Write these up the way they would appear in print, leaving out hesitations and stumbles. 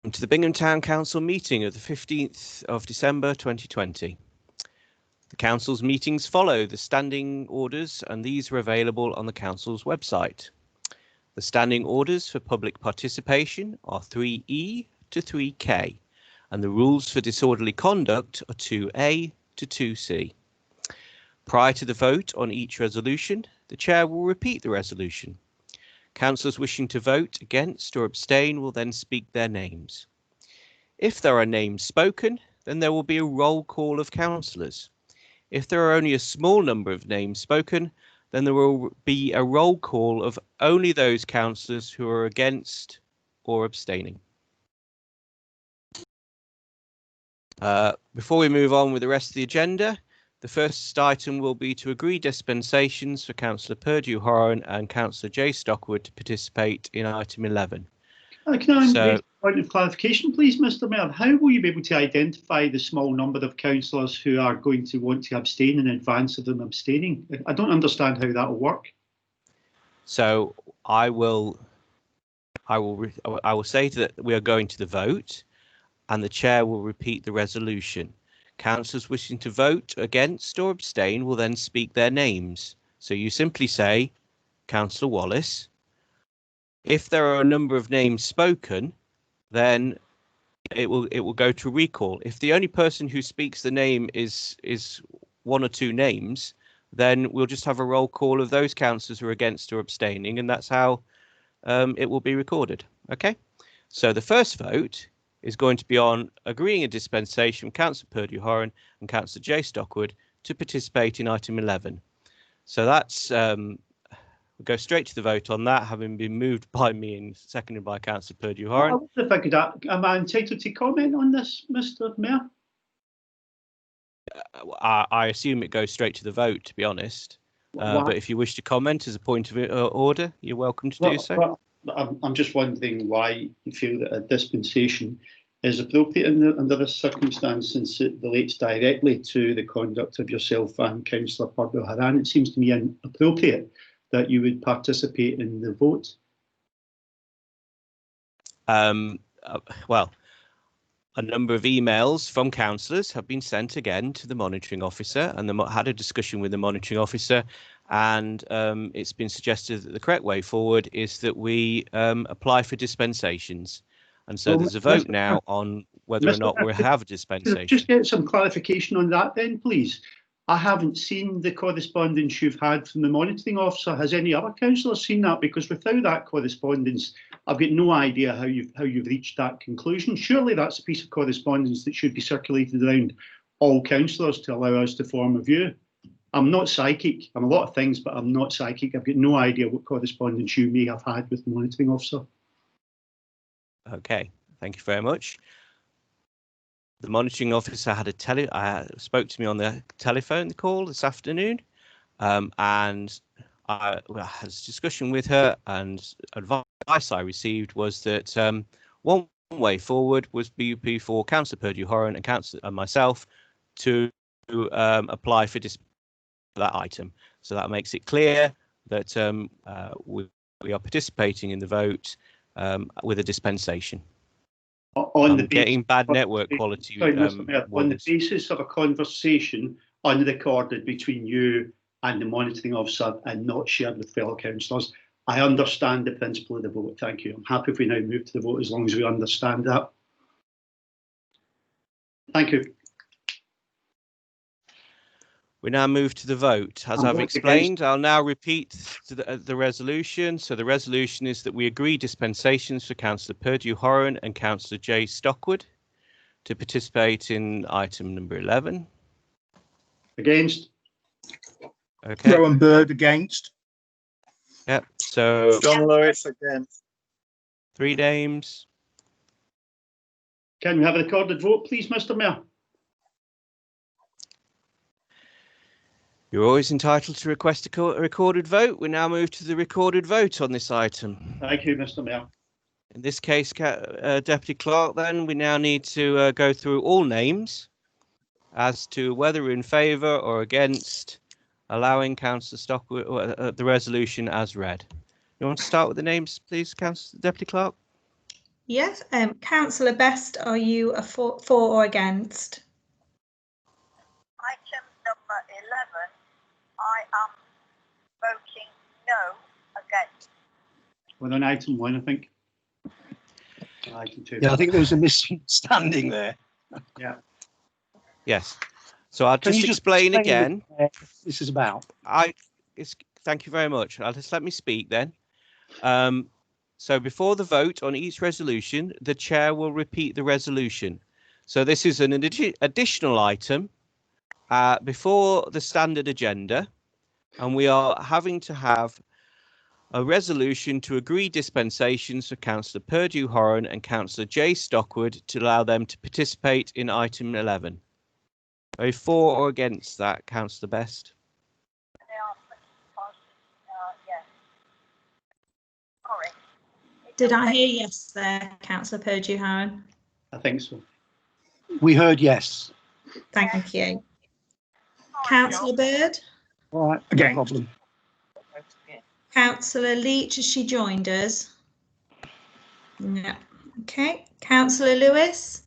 To the Bingham Town Council meeting of the 15th of December 2020. The Council's meetings follow the standing orders, and these are available on the Council's website. The standing orders for public participation are 3E to 3K, and the rules for disorderly conduct are 2A to 2C. Prior to the vote on each resolution, the Chair will repeat the resolution. Councillors wishing to vote against or abstain will then speak their names. If there are names spoken, then there will be a roll call of councillors. If there are only a small number of names spoken, then there will be a roll call of only those councillors who are against or abstaining. Before we move on with the rest of the agenda, the first item will be to agree dispensations for Councillor Purdue-Horan and Councillor Jay Stockwood to participate in item 11. Can I raise a point of clarification, please, Mr. Mayor? How will you be able to identify the small number of councillors who are going to want to abstain in advance of them abstaining? I don't understand how that will work. So I will say that we are going to the vote, and the Chair will repeat the resolution. Councillors wishing to vote against or abstain will then speak their names. So you simply say, Councillor Wallace. If there are a number of names spoken, then it will go to recall. If the only person who speaks the name is one or two names, then we'll just have a roll call of those councillors who are against or abstaining, and that's how it will be recorded. Okay, so the first vote is going to be on agreeing a dispensation from Councillor Purdue-Horan and Councillor Jay Stockwood to participate in item 11. So that's we'll go straight to the vote on that, having been moved by me and seconded by Councillor Purdue-Horan. If I could, am I entitled to comment on this, Mr. Mayor? I assume it goes straight to the vote, to be honest. But if you wish to comment as a point of order, you're welcome to do so. I'm just wondering why you feel that a dispensation is appropriate under this circumstance, since it relates directly to the conduct of yourself and Councillor Purdue-Horan. It seems to me inappropriate that you would participate in the vote. Well, a number of emails from councillors have been sent again to the monitoring officer, and they had a discussion with the monitoring officer, and it's been suggested that the correct way forward is that we apply for dispensations. And so there's a vote now on whether or not we have a dispensation. Just get some clarification on that then, please. I haven't seen the correspondence you've had from the monitoring officer. Has any other councillor seen that? Because without that correspondence, I've got no idea how you've reached that conclusion. Surely that's a piece of correspondence that should be circulated around all councillors to allow us to form a view. I'm not psychic. I'm a lot of things, but I'm not psychic. I've got no idea what correspondence you may have had with the monitoring officer. Okay, thank you very much. The monitoring officer had spoke to me on the telephone call this afternoon, and I had a discussion with her, and advice I received was that one way forward was for Councillor Purdue-Horan and myself to apply for that item. So that makes it clear that we are participating in the vote with a dispensation. Getting bad network quality. Sorry, Mr. Mayor, on the basis of a conversation unrecorded between you and the monitoring officer and not shared with fellow councillors, I understand the principle of the vote. Thank you. I'm happy if we now move to the vote as long as we understand that. Thank you. We now move to the vote. As I've explained, I'll now repeat the resolution. So the resolution is that we agree dispensations for Councillor Purdue-Horan and Councillor Jay Stockwood to participate in item number 11. Against. Okay. Rowan Bird against. Yep. So John Lewis against. 3 names. Can we have a recorded vote, please, Mr. Mayor? You're always entitled to request a recorded vote. We now move to the recorded vote on this item. Thank you, Mr. Mayor. In this case, Deputy Clerk, then we now need to go through all names as to whether we're in favour or against allowing Councillor Stockwood the resolution as read. You want to start with the names, please, Deputy Clerk? Yes. Councillor Best, are you a for or against? Item number 11, I am voting no against. We're on item 1, I think. Item 2. Yeah, I think there was a misunderstanding there. Yeah. Yes. So I'll Can just you just explain explain again. what this is about? Thank you very much. Just let me speak then. So before the vote on each resolution, the chair will repeat the resolution. So this is an additional item before the standard agenda, and we are having to have a resolution to agree dispensations for Councillor Purdue Horan and Councillor Jay Stockwood to allow them to participate in item 11. Are you for or against that, Councillor Best? They are yes. Sorry. Did I hear yes there, Councillor Purdue Horan? I think so. We heard yes. Thank you. Councillor Bird? All right, no Against. problem. Councillor Leach, has she joined us? No. Okay. Councillor Lewis?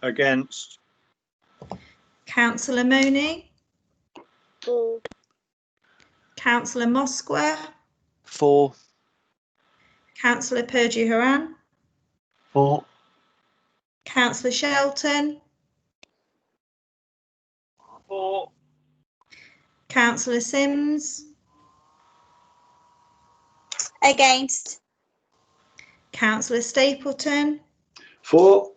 Against. Councillor Mooney? For. Councillor Mosque? For. Councillor Purdue Horan? For. Councillor Shelton? For. Councillor Sims? Against. Councillor Stapleton? For.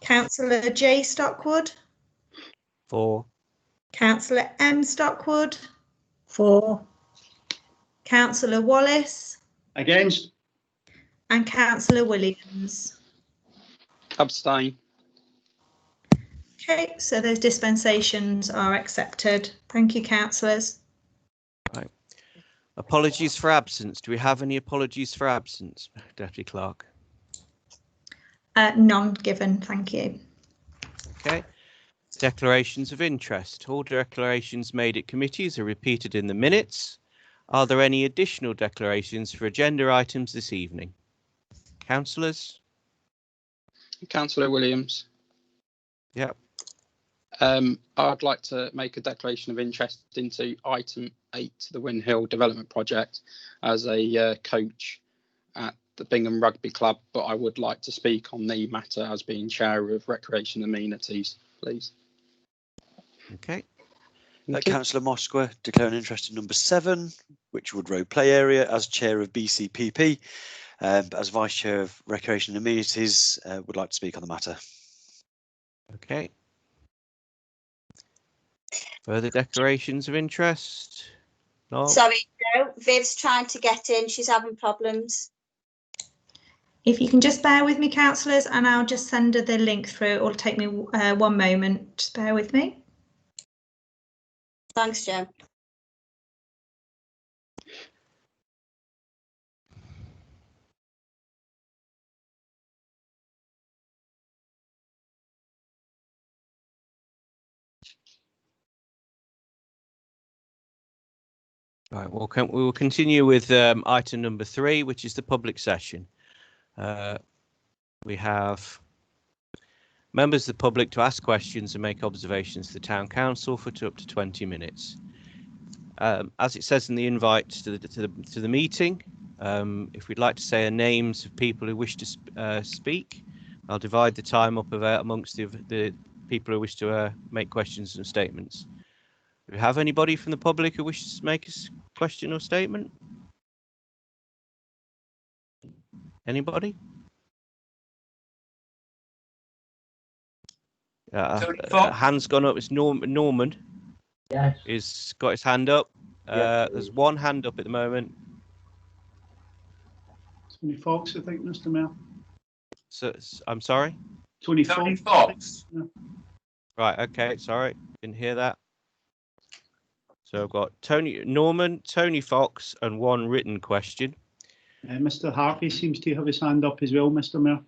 Councillor J Stockwood? For. Councillor M Stockwood? For. Councillor Wallace? Against. And Councillor Williams. Abstain. Okay, so those dispensations are accepted. Thank you, councillors. Right. Apologies for absence. Do we have any apologies for absence, Deputy Clerk? None given, thank you. Okay. Declarations of interest. All declarations made at committees are repeated in the minutes. Are there any additional declarations for agenda items this evening? Councillors? Councillor Williams. Yep. I'd like to make a declaration of interest into item 8, the Win Hill Development Project, as a coach at the Bingham Rugby Club, but I would like to speak on the matter as being chair of Recreation Amenities, please. Okay. Councillor Mosque declaring interest in number 7, Witchwood Road Play Area, as chair of BCPP. As vice chair of Recreation and Amenities, would like to speak on the matter. Okay. Further declarations of interest? No. Sorry, Joe. Viv's trying to get in. She's having problems. If you can just bear with me, councillors, and I'll just send her the link through. It'll take me 1 moment. Just bear with me. Thanks, Joe. Right, well, we will continue with item number 3, which is the public session. We have members of the public to ask questions and make observations to the Town Council for up to 20 minutes. As it says in the invite to the meeting, if we'd like to say names of people who wish to speak, I'll divide the time up amongst the people who wish to make questions and statements. Do we have anybody from the public who wishes to make a question or statement? Anybody? Hand's gone up. It's Norman. Yes. He's got his hand up. There's one hand up at the moment. Tony Fox, I think, Mr. Mayor. So I'm sorry. Tony Fox. Yeah. Right. Okay. Sorry. Didn't hear that. So I've got Norman, Tony Fox, and one written question. Mr. Harvey seems to have his hand up as well, Mr. Mayor.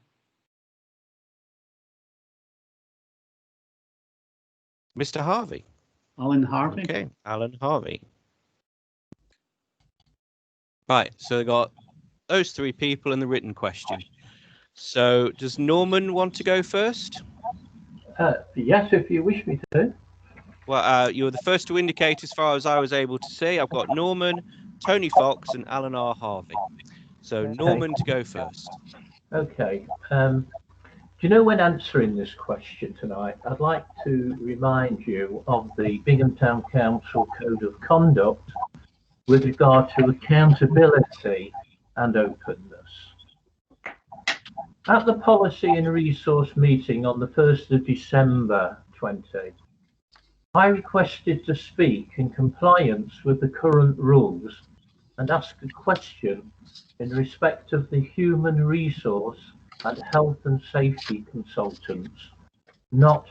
Mr. Harvey. Alan Harvey. Okay, Alan Harvey. Right. So they got those three people and the written question. So does Norman want to go first? Yes, if you wish me to. Well, you were the first to indicate, as far as I was able to see. I've got Norman, Tony Fox and Alan R. Harvey. So Okay. Norman to go first. Okay. Do you know, when answering this question tonight, I'd like to remind you of the Bingham Town Council Code of Conduct with regard to accountability and openness. At the Policy and Resource meeting on the 1st of December 20, I requested to speak in compliance with the current rules and ask a question in respect of the human resource and health and safety consultants not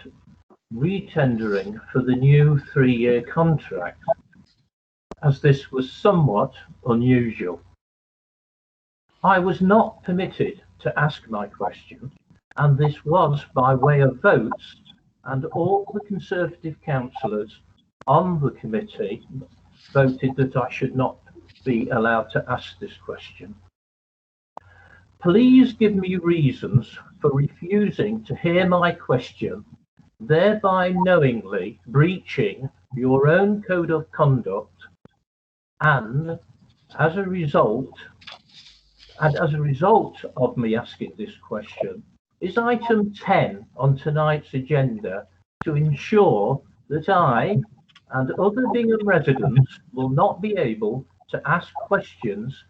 retendering for the new 3-year contract, as this was somewhat unusual. I was not permitted to ask my question, and this was by way of votes, and all the Conservative councillors on the committee voted that I should not be allowed to ask this question. Please give me reasons for refusing to hear my question, thereby knowingly breaching your own code of conduct, and as a result of me asking this question, is item 10 on tonight's agenda to ensure that I and other Bingham residents will not be able to ask questions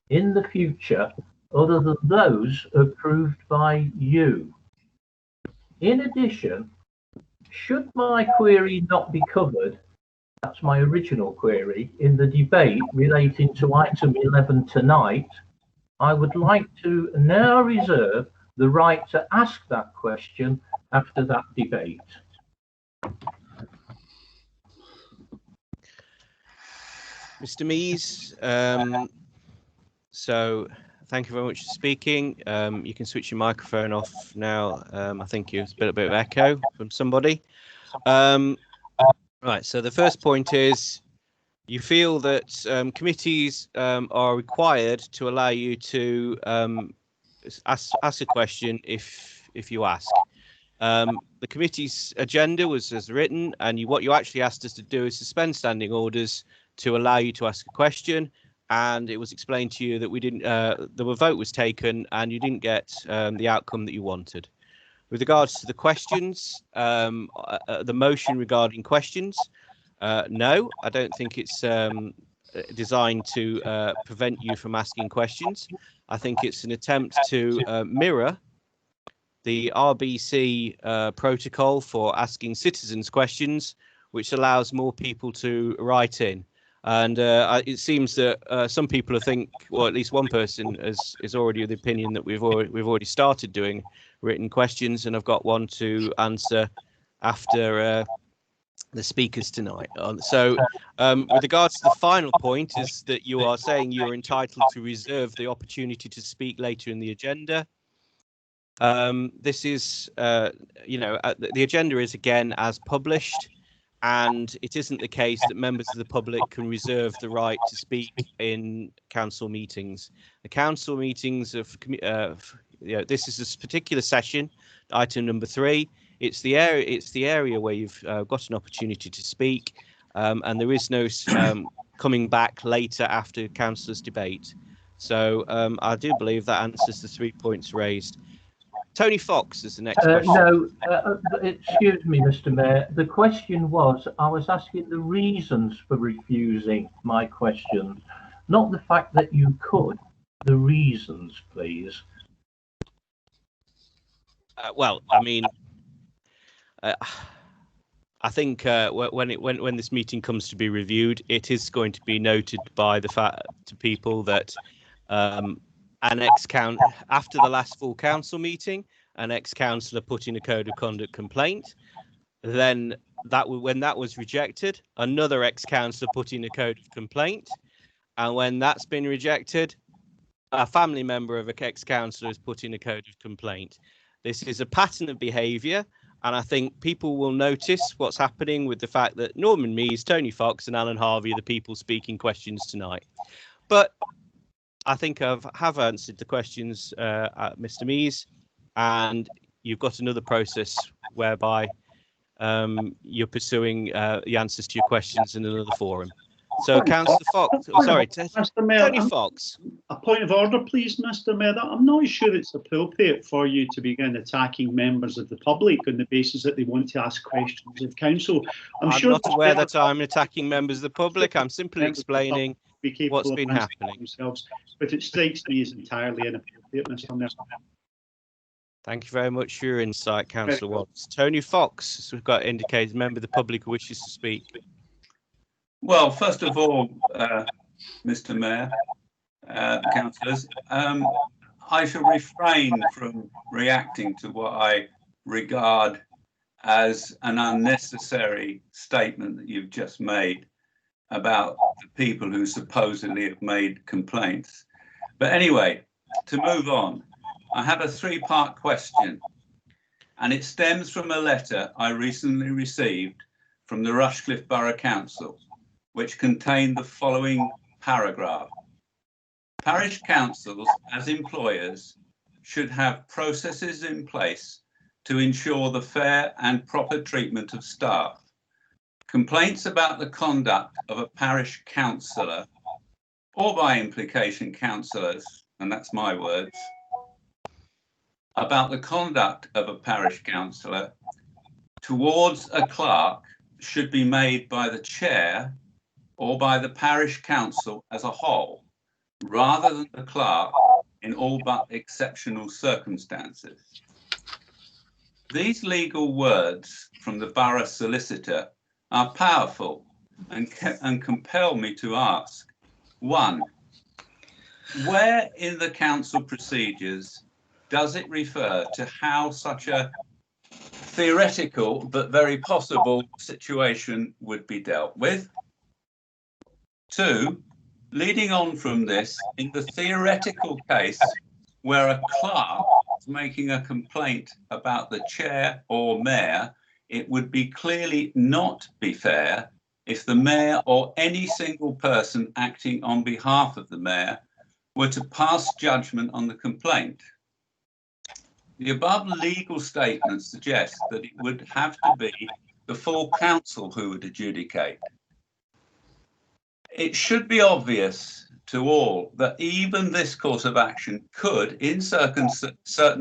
in the future other than those approved by you. In addition, should my query not be covered, that's my original query, in the debate relating to item 11 tonight, I would like to now reserve the right to ask that question after that debate. Mr. Mees, so thank you very much for speaking. You can switch your microphone off now. I think there's a bit of echo from somebody. Right, so the first point is you feel that committees are required to allow you to ask a question if you ask. The committee's agenda was as written, and what you actually asked us to do is suspend standing orders to allow you to ask a question, and it was explained to you that we didn't. The vote was taken, and you didn't get the outcome that you wanted. With regards to the questions, the motion regarding questions, no, I don't think it's designed to prevent you from asking questions. I think it's an attempt to mirror the RBC protocol for asking citizens questions, which allows more people to write in. And it seems that some people think, well, at least one person is already of the opinion that we've already started doing written questions, and I've got one to answer after the speakers tonight. So with regards to the final point, is that you are saying you're entitled to reserve the opportunity to speak later in the agenda. This is, the agenda is again as published, and it isn't the case that members of the public can reserve the right to speak in council meetings. The council meetings of, this is this particular session, item number 3. It's the area where you've got an opportunity to speak, and there is no coming back later after councillors' debate. So I do believe that answers the 3 points raised. Tony Fox is the next question. No, excuse me, Mr. Mayor. The question was, I was asking the reasons for refusing my question, not the fact that you could. The reasons, please. Well, I mean, I think when this meeting comes to be reviewed, it is going to be noted by the fact to people that after the last full council meeting, an ex-councillor put in a code of conduct complaint. Then when that was rejected, another ex-councillor put in a code of complaint, and when that's been rejected, a family member of an ex-councillor has put in a code of complaint. This is a pattern of behaviour, and I think people will notice what's happening with the fact that Norman Mees, Tony Fox and Alan Harvey are the people speaking questions tonight. But I think I have answered the questions, Mr. Mees, and you've got another process whereby you're pursuing the answers to your questions in another forum. So, Councillor Fox, Mr. Mayor, Tony Fox. A point of order, please, Mr. Mayor. I'm not sure it's appropriate for you to begin attacking members of the public on the basis that they want to ask questions of council. I'm sure not aware that I'm attacking members of the public. I'm simply explaining what's been happening. Themselves, but it strikes me as entirely inappropriate, Mr. Mayor. Thank you very much for your insight, Councillor Watts. Tony Fox, as we've got indicated, member of the public who wishes to speak. Well, first of all, Mr. Mayor, councillors, I shall refrain from reacting to what I regard as an unnecessary statement that you've just made about the people who supposedly have made complaints. But anyway, to move on, I have a three-part question, and it stems from a letter I recently received from the Rushcliffe Borough Council, which contained the following paragraph. Parish councils, as employers, should have processes in place to ensure the fair and proper treatment of staff. Complaints about the conduct of a parish councillor, or by implication councillors, and that's my words, about the conduct of a parish councillor towards a clerk should be made by the chair or by the parish council as a whole, rather than the clerk in all but exceptional circumstances. These legal words from the borough solicitor are powerful and compel me to ask, 1, where in the council procedures does it refer to how such a theoretical but very possible situation would be dealt with? 2, leading on from this, in the theoretical case where a clerk is making a complaint about the chair or mayor, it would be clearly not be fair if the mayor or any single person acting on behalf of the mayor were to pass judgment on the complaint. The above legal statement suggests that it would have to be the full council who would adjudicate. It should be obvious to all that even this course of action could, in certain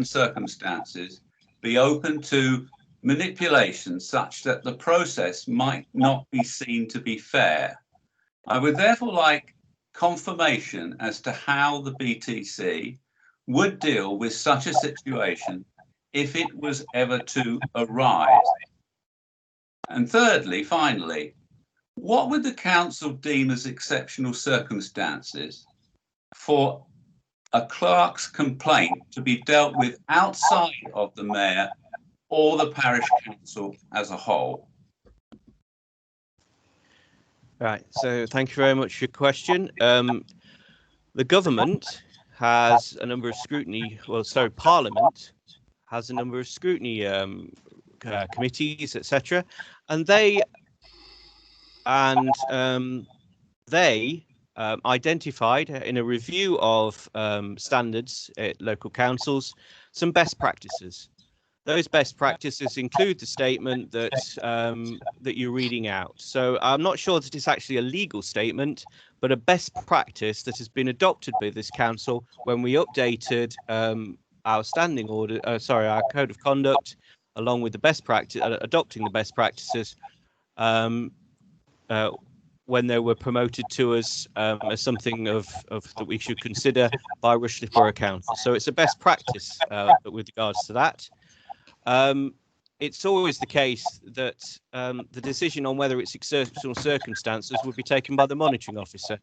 circumstances, be open to manipulation such that the process might not be seen to be fair. I would therefore like confirmation as to how the BTC would deal with such a situation if it was ever to arise. And thirdly, finally, what would the council deem as exceptional circumstances for a clerk's complaint to be dealt with outside of the mayor or the parish council as a whole? Right, so thank you very much for your question. The government has a number of scrutiny, Parliament has a number of scrutiny committees, etc. And they identified in a review of standards at local councils some best practices. Those best practices include the statement that that you're reading out. So I'm not sure that it's actually a legal statement, but a best practice that has been adopted by this council when we updated our standing order, our code of conduct, along with the best practice, adopting the best practices when they were promoted to us as something of that we should consider by Rushcliffe Borough Council. So it's a best practice with regards to that. It's always the case that the decision on whether it's exceptional circumstances would be taken by the monitoring officer.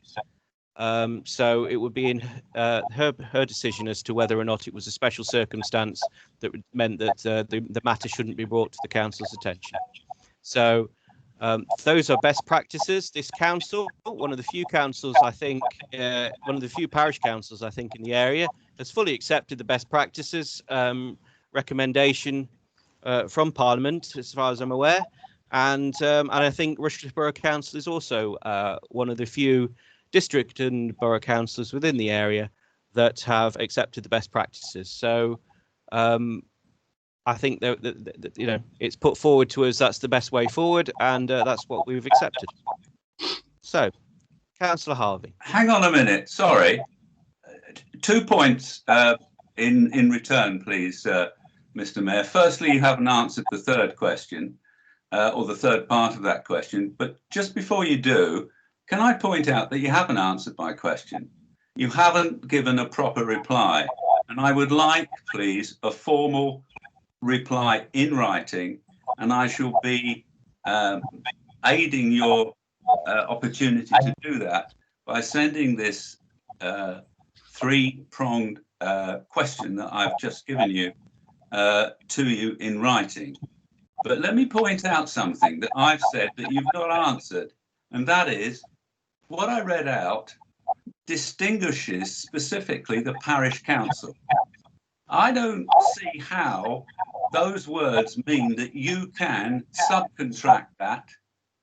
So it would be in her decision as to whether or not it was a special circumstance that meant that the matter shouldn't be brought to the council's attention. So those are best practices. This council, one of the few councils, I think, one of the few parish councils, I think, in the area, has fully accepted the best practices recommendation from Parliament, as far as I'm aware, and I think Rushcliffe Borough Council is also one of the few district and borough councillors within the area that have accepted the best practices. So I think that you know, it's put forward to us that's the best way forward, and that's what we've accepted. So, Councillor Harvey. Hang on a minute. Sorry. 2 points in return, please, Mr. Mayor. Firstly, you haven't answered the third question, or the third part of that question. But just before you do, can I point out that you haven't answered my question? You haven't given a proper reply. And I would like, please, a formal reply in writing, and I shall be aiding your opportunity to do that by sending this three-pronged question that I've just given you to you in writing. But let me point out something that I've said that you've not answered, and that is what I read out distinguishes specifically the parish council. I don't see how those words mean that you can subcontract that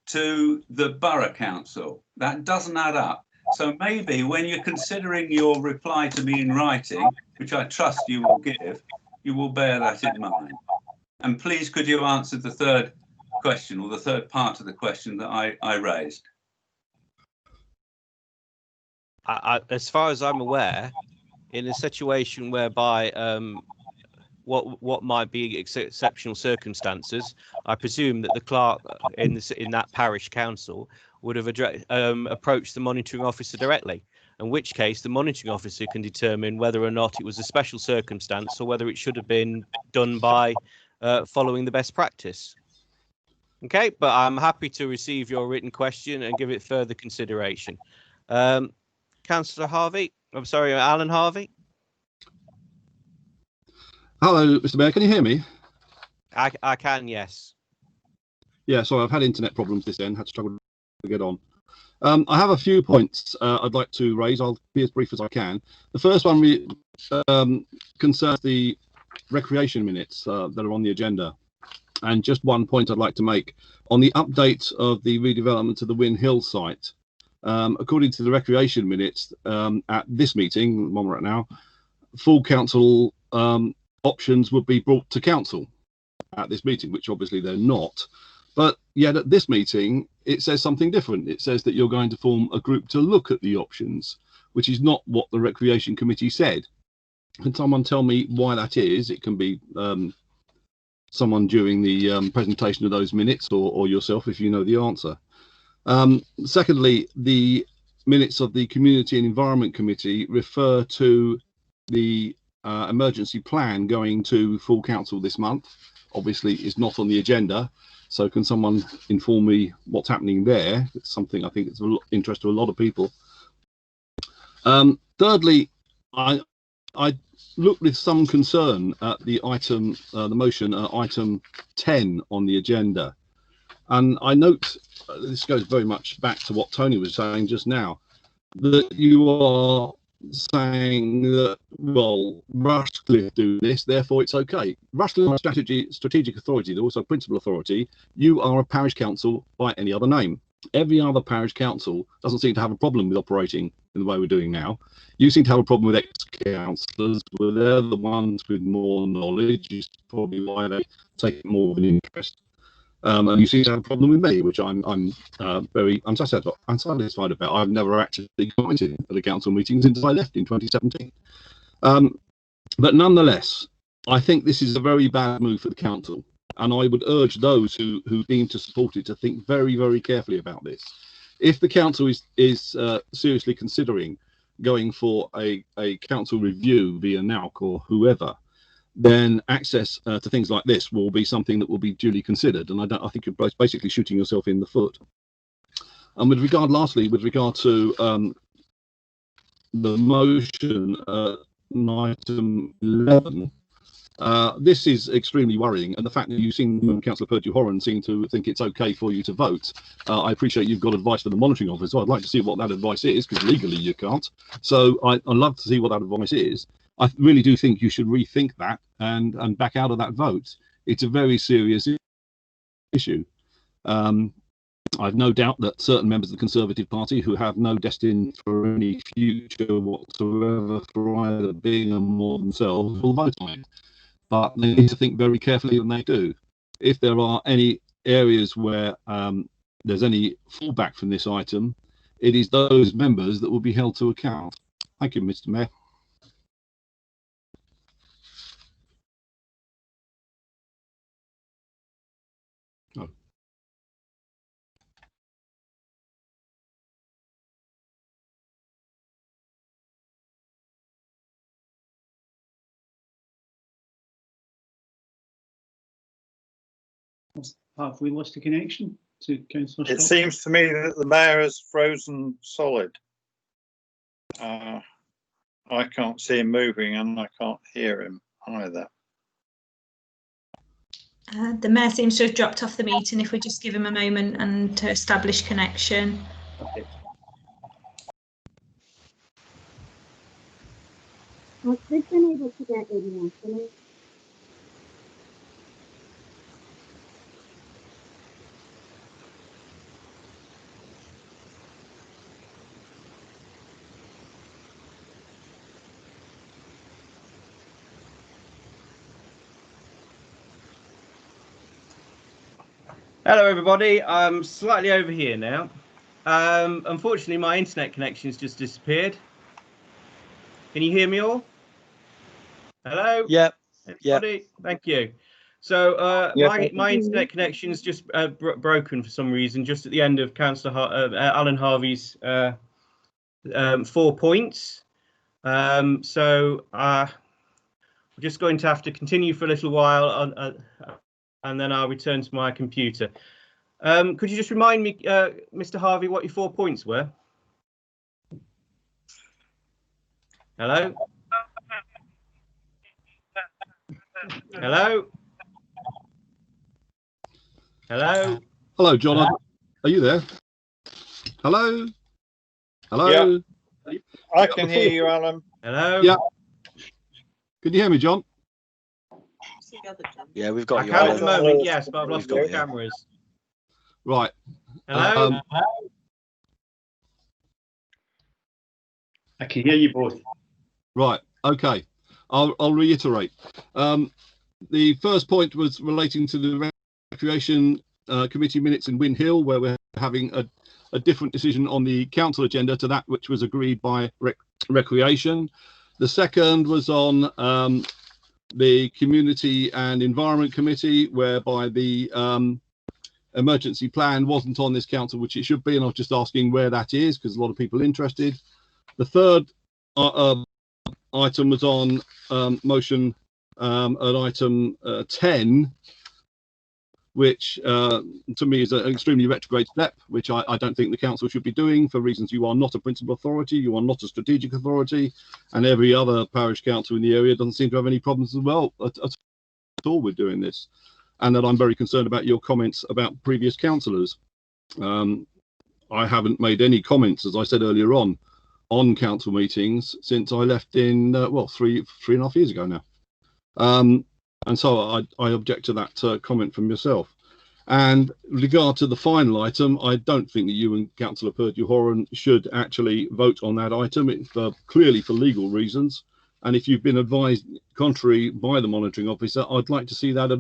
to the borough council. That doesn't add up. So maybe when you're considering your reply to me in writing, which I trust you will give, you will bear that in mind. And please, could you answer the third question, or the third part of the question that I raised? As far as I'm aware, in a situation whereby what might be exceptional circumstances, I presume that the clerk in that parish council would have approached the monitoring officer directly, in which case the monitoring officer can determine whether or not it was a special circumstance or whether it should have been done by following the best practice. Okay, but I'm happy to receive your written question and give it further consideration. Councillor Harvey, I'm sorry, Alan Harvey. Hello, Mr. Mayor, can you hear me? I can, yes. Yeah, sorry, I've had internet problems this end, had to struggle to get on. I have a few points I'd like to raise. I'll be as brief as I can. The first one concerns the recreation minutes that are on the agenda. And just one point I'd like to make on the update of the redevelopment of the Win Hill site. According to the recreation minutes at this meeting, the one we're at now, full council options would be brought to council at this meeting, which obviously they're not. But yet at this meeting, it says something different. It says that you're going to form a group to look at the options, which is not what the Recreation Committee said. Can someone tell me why that is? It can be someone during the presentation of those minutes, or yourself if you know the answer. Secondly, the minutes of the Community and Environment Committee refer to the emergency plan going to full council this month. Obviously, it's not on the agenda. So can someone inform me what's happening there? It's something I think it's of interest to a lot of people. Thirdly, I looked with some concern at the item, the motion, item 10 on the agenda. And I note, this goes very much back to what Tony was saying just now, that you are saying that, well, Rushcliffe do this, therefore it's okay. Rushcliffe strategic authority, they're also principal authority. You are a parish council by any other name. Every other parish council doesn't seem to have a problem with operating in the way we're doing now. You seem to have a problem with ex-councillors, well, they're the ones with more knowledge, is probably why they take more of an interest. And you seem to have a problem with me, which I'm very unsatisfied about. I've never actually commented at a council meeting since I left in 2017. But nonetheless, I think this is a very bad move for the council, and I would urge those who deem to support it to think very, very carefully about this. If the council is seriously considering going for a council review via NAUC or whoever, then access to things like this will be something that will be duly considered. And I think you're basically shooting yourself in the foot. And with regard, lastly, with regard to the motion, item 11, this is extremely worrying. And the fact that you've seen Councillor Purdue-Horan seem to think it's okay for you to vote. I appreciate you've got advice from the monitoring officer. I'd like to see what that advice is, because legally you can't. So I'd love to see what that advice is. I really do think you should rethink that and back out of that vote. It's a very serious issue. I've no doubt that certain members of the Conservative Party who have no destiny for any future whatsoever for either Bingham or themselves will vote on it. But they need to think very carefully when they do. If there are any areas where there's any fallback from this item, it is those members that will be held to account. Thank you, Mr. Mayor. Oh. Have we lost a connection to Councillor It Stockdale? seems to me that the mayor has frozen solid. I can't see him moving and I can't hear him either. The mayor seems to have dropped off the meeting. If we just give him a moment and to establish connection. Okay. Has Chris been able to get in yesterday? Hello, everybody. I'm slightly over here now. Unfortunately, my internet connection's just disappeared. Can you hear me all? Hello? Yep. Everybody? Yep. Thank you. So Yeah. my internet connection's just broken for some reason, just at the end of Councillor Alan Harvey's 4 points. So we're just going to have to continue for a little while and then I'll return to my computer. Could you just remind me, Mr. Harvey, what your 4 points were? Hello? Hello? Hello? Hello, John. Are you there? Hello? Hello? Yeah. I can hear you, Alan. Hello? Yeah. Can you hear me, John? Yeah, we've got I you. can at the moment, yes, but I've lost all the cameras. Right. Hello? I can hear you both. Right. Okay. I'll reiterate. The first point was relating to the Recreation Committee minutes in Win Hill, where we're having a different decision on the council agenda to that which was agreed by Recreation. The second was on the Community and Environment Committee, whereby the emergency plan wasn't on this council, which it should be, and I was just asking where that is because a lot of people are interested. The third item was on motion at item 10, which to me is an extremely retrograde step, which I don't think the council should be doing for reasons. You are not a principal authority, you are not a strategic authority, and every other parish council in the area doesn't seem to have any problems as well at all with doing this. And that I'm very concerned about your comments about previous councillors. I haven't made any comments, as I said earlier on council meetings since I left in well, three and a half years ago now. And so I object to that comment from yourself. And with regard to the final item, I don't think that you and Councillor Purdy-Horan should actually vote on that item. It's clearly for legal reasons. And if you've been advised contrary by the monitoring officer, I'd like to see that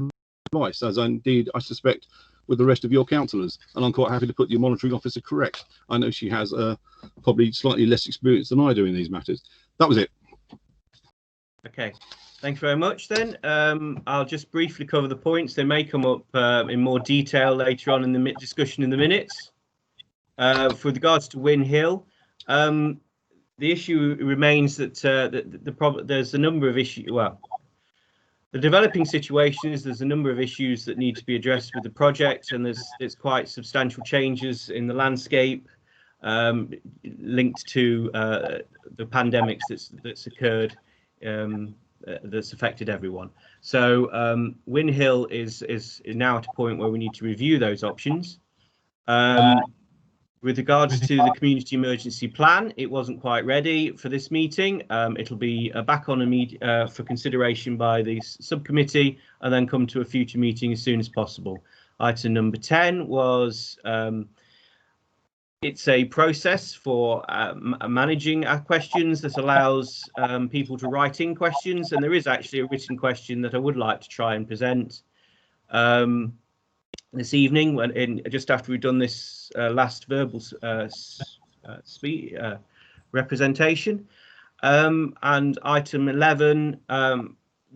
advice, as indeed I suspect with the rest of your councillors. And I'm quite happy to put your monitoring officer correct. I know she has probably slightly less experience than I do in these matters. That was it. Okay. Thank you very much then. I'll just briefly cover the points. They may come up in more detail later on in the discussion in the minutes. For regards to Win Hill, the issue remains that there's a number of issues. Well, the developing situation is there's a number of issues that need to be addressed with the project, and there's quite substantial changes in the landscape linked to the pandemics that's occurred. That's affected everyone. So Win Hill is now at a point where we need to review those options. With regards to the community emergency plan, it wasn't quite ready for this meeting. It'll be back on for consideration by the subcommittee and then come to a future meeting as soon as possible. Item number 10 was it's a process for managing our questions that allows people to write in questions, and there is actually a written question that I would like to try and present this evening, just after we've done this last verbal representation. And item 11,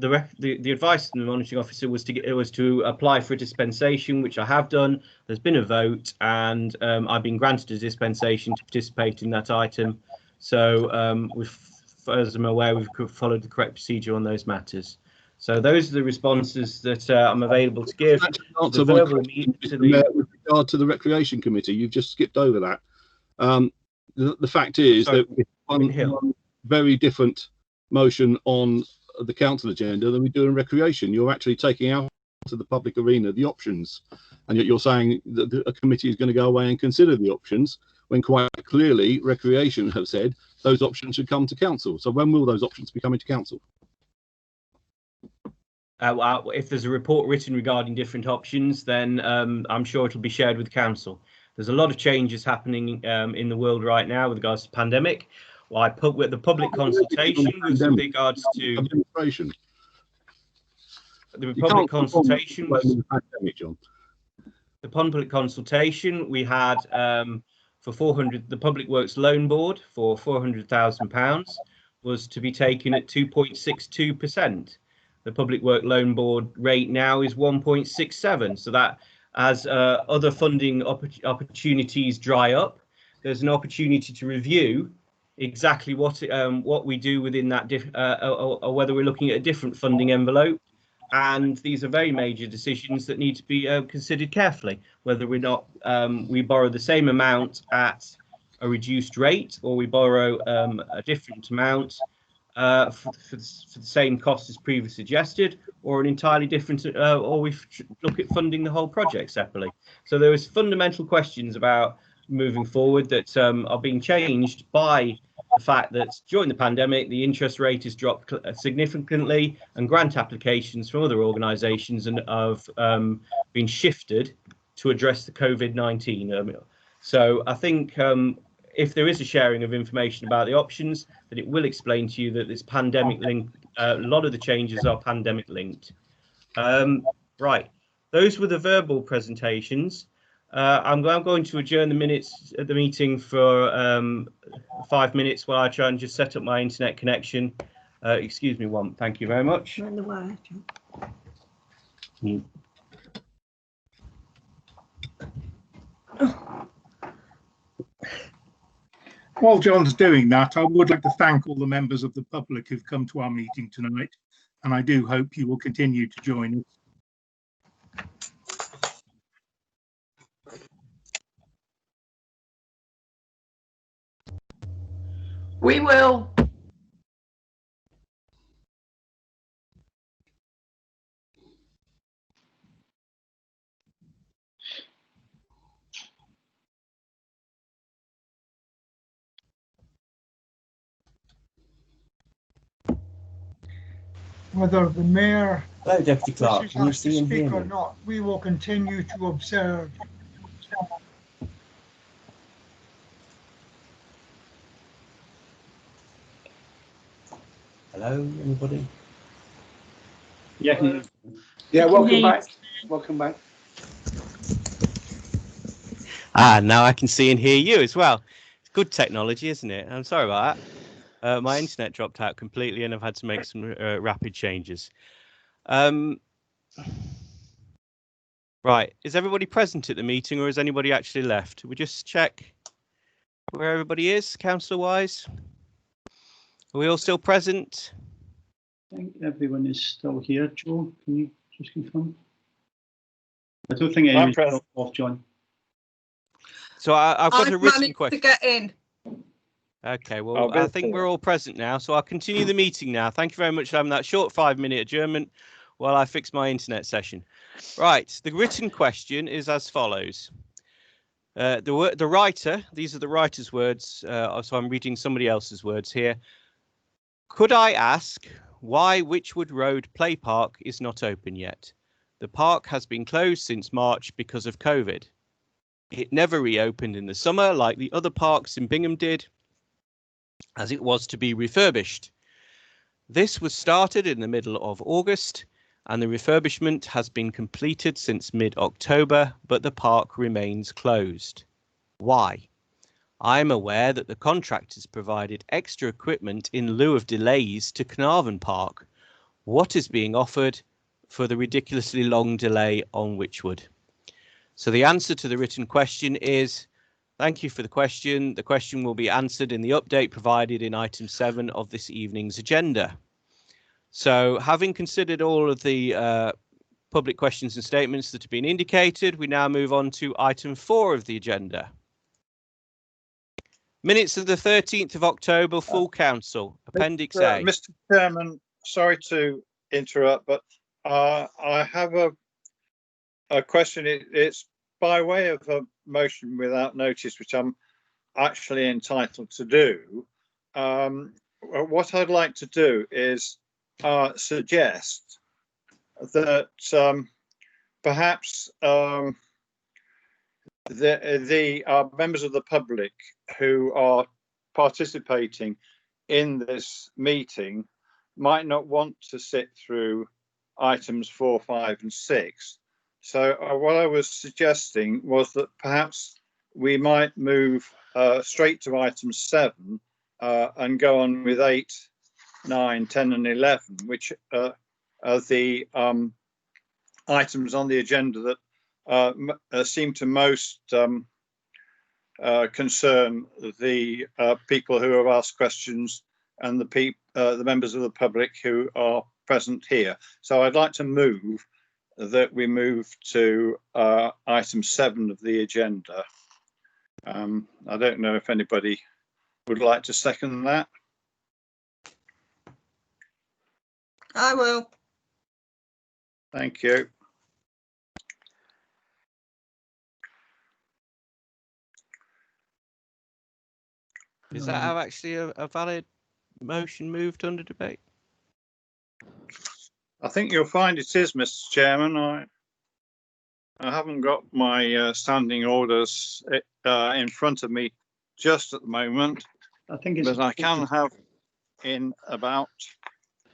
the advice from the monitoring officer was to apply for a dispensation, which I have done. There's been a vote, and I've been granted a dispensation to participate in that item. So as I'm aware, we've followed the correct procedure on those matters. So those are the responses that I'm available to give. With regard to the Recreation Committee, you've just skipped over that. The fact is that one very different motion on the council agenda than we do in recreation. You're actually taking out of the public arena the options, and yet you're saying that a committee is going to go away and consider the options, when quite clearly recreation have said those options should come to council. So when will those options be coming to council? Well, if there's a report written regarding different options, then I'm sure it'll be shared with council. There's a lot of changes happening in the world right now with regards to pandemic. Well, I put with the public consultation with regards to the public consultation. The public consultation we had for 400. The Public Works Loan Board for £400,000 was to be taken at 2.62%. The Public Work Loan Board rate now is 1.67. So that as other funding opportunities dry up, there's an opportunity to review exactly what we do within that, or whether we're looking at a different funding envelope. And these are very major decisions that need to be considered carefully, whether we're not we borrow the same amount at a reduced rate, or we borrow a different amount for the same cost as previously suggested, or an entirely different, or we look at funding the whole project separately. So there is fundamental questions about moving forward that are being changed by the fact that during the pandemic, the interest rate has dropped significantly, and grant applications from other organisations have been shifted to address the COVID-19. So I think if there is a sharing of information about the options, that it will explain to you that this pandemic link, a lot of the changes are pandemic linked. Right, those were the verbal presentations. I'm going to adjourn the meeting for 5 minutes while I try and just set up my internet connection. Excuse me, one. Thank you very much. While John's doing that, I would like to thank all the members of the public who've come to our meeting tonight, and I do hope you will continue to join us. We will. Whether the mayor Hello, Deputy Clerk. wishes us to speak or not, we will continue to observe. Hello, anybody? Yeah. Yeah, welcome back. Welcome back. Now I can see and hear you as well. It's good technology, isn't it? I'm sorry about that. My internet dropped out completely, and I've had to make some rapid changes. Right, is everybody present at the meeting, or has anybody actually left? We just check where everybody is, councillor-wise. Are we all still present? I think everyone is still here. Joe, can you just confirm? I don't think anyone's dropped off, John. So I've got a written question. To get in. Okay, well, I think we're all present now, so I'll continue the meeting now. Thank you very much for having that short 5-minute adjournment while I fix my internet session. Right, the written question is as follows. The writer, these are the writer's words, so I'm reading somebody else's words here. Could I ask why Wychwood Road Play Park is not open yet? The park has been closed since March because of COVID. It never reopened in the summer like the other parks in Bingham did, as it was to be refurbished. This was started in the middle of August, and the refurbishment has been completed since mid-October, but the park remains closed. Why? I'm aware that the contractors provided extra equipment in lieu of delays to Carnarvon Park. What is being offered for the ridiculously long delay on Wychwood? So the answer to the written question is, thank you for the question. The question will be answered in the update provided in item 7 of this evening's agenda. So having considered all of the public questions and statements that have been indicated, we now move on to item 4 of the agenda. Minutes of the 13th of October, full council, Appendix A. Mr. Chairman, sorry to interrupt, but I have a question. It's by way of a motion without notice, which I'm actually entitled to do. What I'd like to do is suggest that perhaps the members of the public who are participating in this meeting might not want to sit through items 4, 5 and 6. So what I was suggesting was that perhaps we might move straight to item 7 and go on with 8, 9, 10 and 11, which are the items on the agenda that seem to most concern the people who have asked questions and the members of the public who are present here. So I'd like to move that we move to item 7 of the agenda. I don't know if anybody would like to second that. I will. Thank you. Is that how actually a valid motion moved under debate? I think you'll find it is, Mr. Chairman. I haven't got my standing orders in front of me just at the moment. I think it's. But I can have in about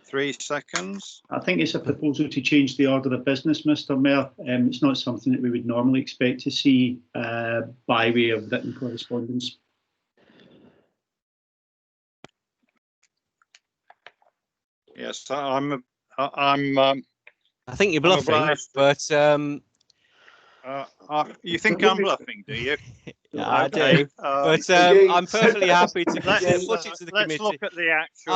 3 seconds. I think it's a proposal to change the order of business, Mr. Mayor. It's not something that we would normally expect to see by way of written correspondence. Yes, I think you're bluffing, but you think I'm bluffing, do you? Yeah, I do. But I'm perfectly happy to put it to the committee. Let's look at the actual.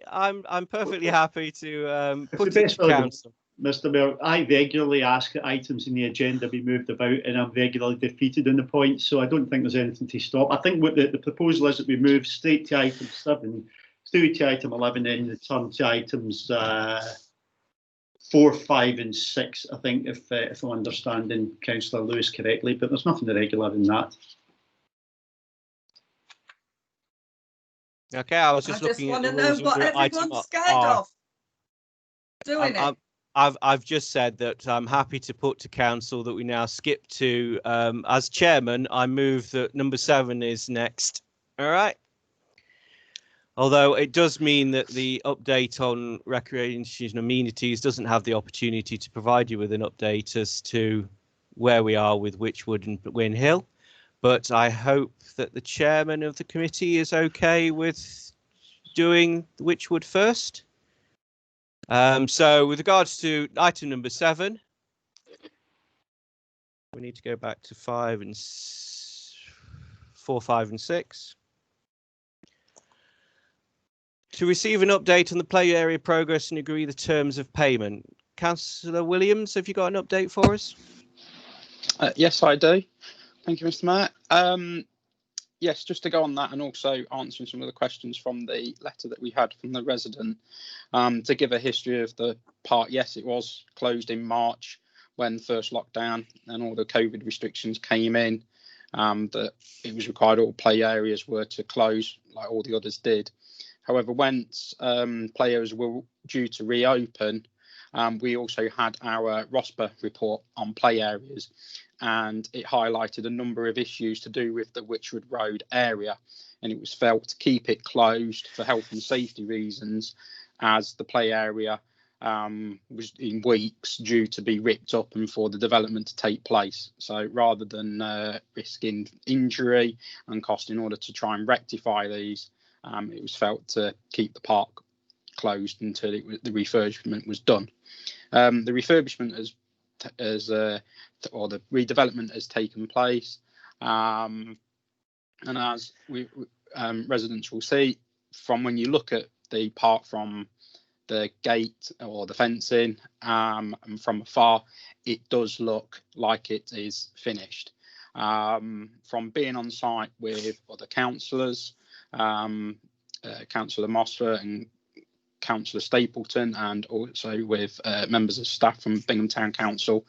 I'm perfectly happy to put the it to council. Mr. Mayor, I regularly ask that items in the agenda be moved about, and I'm regularly defeated on the point, so I don't think there's anything to stop. I think what the proposal is that we move straight to item 7, through to item 11, and return to items 4, 5 and 6, I think, if I'm understanding Councillor Lewis correctly, but there's nothing irregular in that. Okay, I was just looking at the rules. I just want to know what everyone's scared of. Doing it. I've just said that I'm happy to put to council that we now skip to, as chairman, I move that number 7 is next. All right. Although it does mean that the update on recreation amenities doesn't have the opportunity to provide you with an update as to where we are with Wychwood and Win Hill. But I hope that the chairman of the committee is okay with doing Wychwood first. So with regards to item number 7, we need to go back to 4, 5 and 6. To receive an update on the play area progress and agree the terms of payment. Councillor Williams, have you got an update for us? Yes, I do. Thank you, Mr. Mayor. Yes, just to go on that and also answering some of the questions from the letter that we had from the resident. To give a history of the park, yes, it was closed in March when the first lockdown and all the COVID restrictions came in. That it was required all play areas were to close like all the others did. However, once play areas were due to reopen, We also had our ROSPA report on play areas, and it highlighted a number of issues to do with the Wychwood Road area, and it was felt to keep it closed for health and safety reasons, as the play area was in weeks due to be ripped up and for the development to take place. So rather than risking injury and cost in order to try and rectify these, it was felt to keep the park closed until the refurbishment was done. The refurbishment or the redevelopment has taken place, and as residents will see from when you look at the park from the gate or the fencing and from afar, it does look like it is finished. From being on site with other councillors, Councillor Mosfer and Councillor Stapleton, and also with members of staff from Bingham Town Council,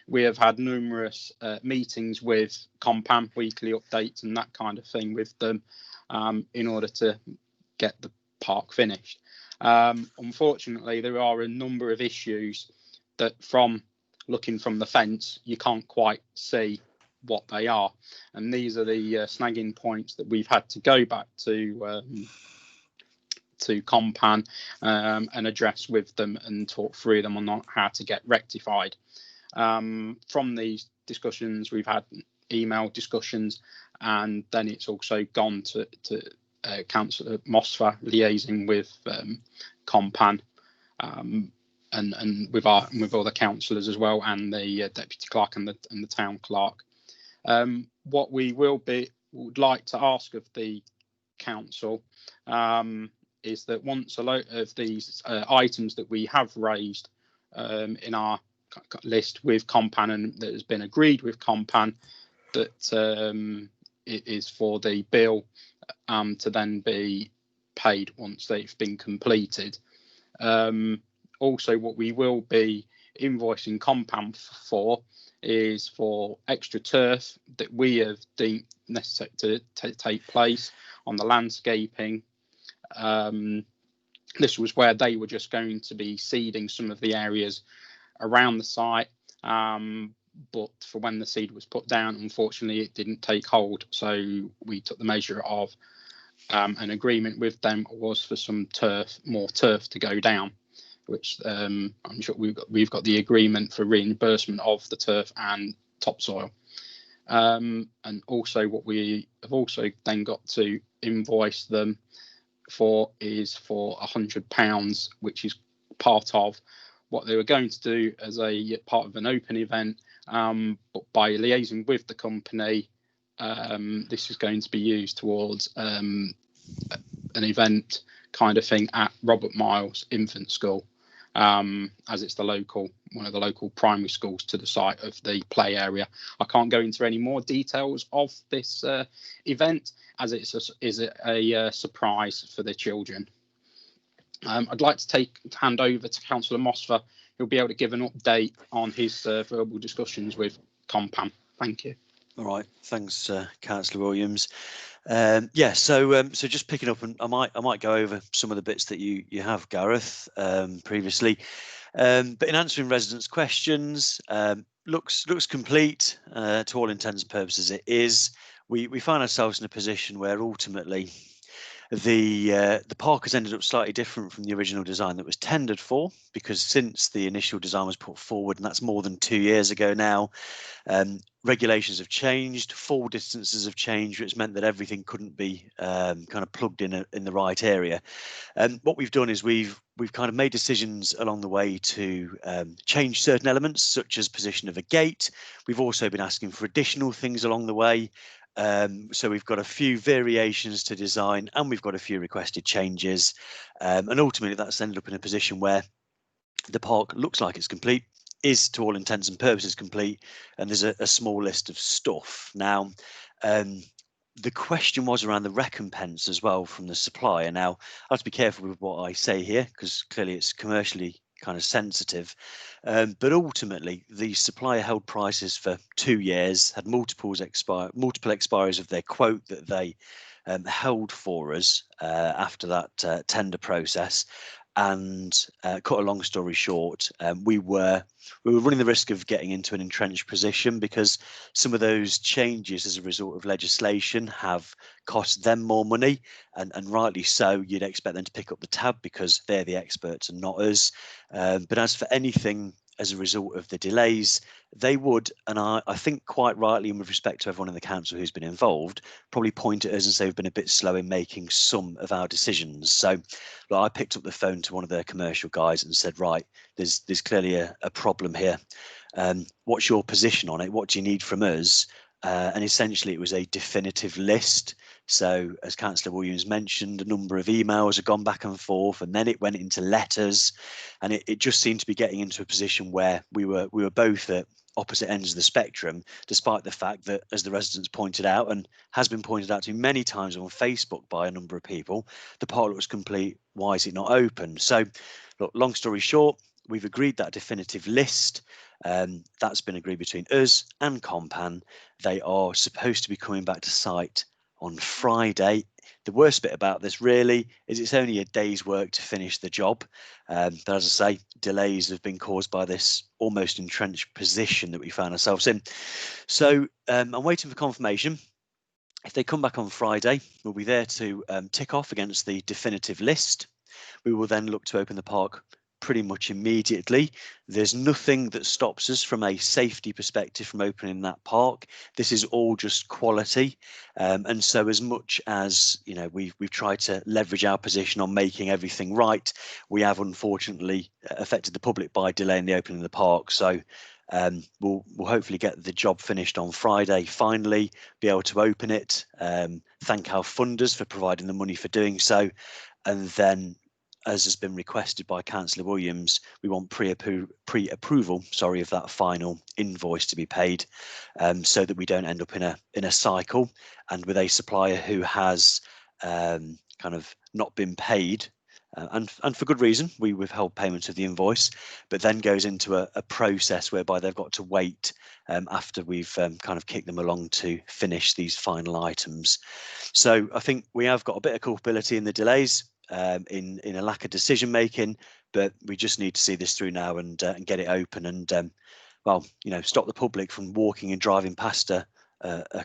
we have had numerous meetings with Compan, weekly updates and that kind of thing with them, in order to get the park finished. Unfortunately, there are a number of issues that, from looking from the fence, you can't quite see what they are, and these are the snagging points that we've had to go back to Compan and address with them and talk through them on how to get rectified. From these discussions, we've had email discussions, and then it's also gone to Councillor Mosfer liaising with Compan, and with other councillors as well, and the deputy clerk and the town clerk. What we would like to ask of the council is that once a lot of these items that we have raised in our list with Compan, and that has been agreed with Compan, that it is for the bill to then be paid once they've been completed. Also, what we will be invoicing Compan for is for extra turf that we have deemed necessary to take place on the landscaping. This was where they were just going to be seeding some of the areas around the site, but for when the seed was put down, unfortunately it didn't take hold, so we took the measure of an agreement with them was for some more turf to go down, which I'm sure we've got the agreement for reimbursement of the turf and topsoil. And also what we have also then got to invoice them for is for £100, which is part of what they were going to do as a part of an open event, but by liaising with the company, this is going to be used towards an event kind of thing at Robert Miles Infant School, as it's one of the local primary schools to the site of the play area. I can't go into any more details of this event, as it is a surprise for the children. I'd like to hand over to Councillor Mosfer, who'll be able to give an update on his verbal discussions with Compan. Thank you. All right, thanks, Councillor Williams. So just picking up, and I might go over some of the bits that you have, Gareth, previously. But in answering residents' questions, looks complete to all intents and purposes. It is. We find ourselves in a position where ultimately the park has ended up slightly different from the original design that was tendered for, because since the initial design was put forward, and that's more than 2 years ago now, regulations have changed, fall distances have changed, which meant that everything couldn't be kind of plugged in the right area. And what we've done is we've kind of made decisions along the way to change certain elements, such as position of a gate. We've also been asking for additional things along the way. So we've got a few variations to design, and we've got a few requested changes, and ultimately that's ended up in a position where the park looks like it's complete, is to all intents and purposes complete, and there's a small list of stuff. Now, the question was around the recompense as well from the supplier. Now, I have to be careful with what I say here, because clearly it's commercially kind of sensitive, but ultimately the supplier held prices for 2 years, had multiple expiries of their quote that they held for us after that tender process, And cut a long story short, we were running the risk of getting into an entrenched position because some of those changes as a result of legislation have cost them more money, and rightly so. You'd expect them to pick up the tab because they're the experts and not us. But as for anything as a result of the delays, they would, and I think quite rightly, and with respect to everyone in the council who's been involved, probably point at us and say we've been a bit slow in making some of our decisions. So look, I picked up the phone to one of their commercial guys and said, right, there's clearly a problem here. What's your position on it? What do you need from us? And essentially it was a definitive list. So as Councillor Williams mentioned, a number of emails have gone back and forth, and then it went into letters, and it just seemed to be getting into a position where we were both at opposite ends of the spectrum, despite the fact that, as the residents pointed out, and has been pointed out to me many times on Facebook by a number of people, the park was complete. Why is it not open? So look, long story short, we've agreed that definitive list. That's been agreed between us and Compan. They are supposed to be coming back to site on Friday. The worst bit about this really is it's only a day's work to finish the job. But as I say, delays have been caused by this almost entrenched position that we found ourselves in. So I'm waiting for confirmation. If they come back on Friday, we'll be there to tick off against the definitive list. We will then look to open the park pretty much immediately. There's nothing that stops us from a safety perspective from opening that park. This is all just quality, and so as much as we've tried to leverage our position on making everything right, we have unfortunately affected the public by delaying the opening of the park. So we'll hopefully get the job finished on Friday, finally be able to open it, thank our funders for providing the money for doing so, and then, as has been requested by Councillor Williams, we want pre-approval, of that final invoice to be paid, so that we don't end up in a cycle and with a supplier who has kind of not been paid, and for good reason. We withheld payment of the invoice, but then goes into a process whereby they've got to wait after we've kind of kicked them along to finish these final items. So I think we have got a bit of culpability in the delays. In a lack of decision making, but we just need to see this through now and get it open and stop the public from walking and driving past a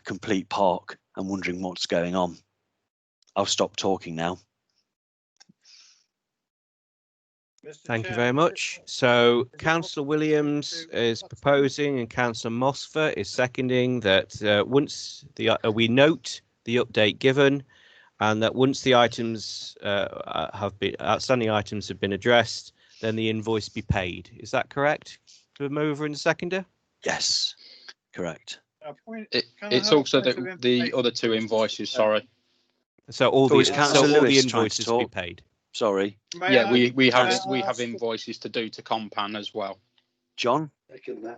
complete park and wondering what's going on. I'll stop talking now. Thank you very much. So Councillor Williams is proposing and Councillor Mosfer is seconding that once we note the update given, and that once the items outstanding items have been addressed, then the invoice be paid. Is that correct? To the mover and the seconder? Yes, correct. It's also the other two invoices. Sorry. So all the invoices be paid. Sorry. Yeah, we have invoices to do to Compan as well. John,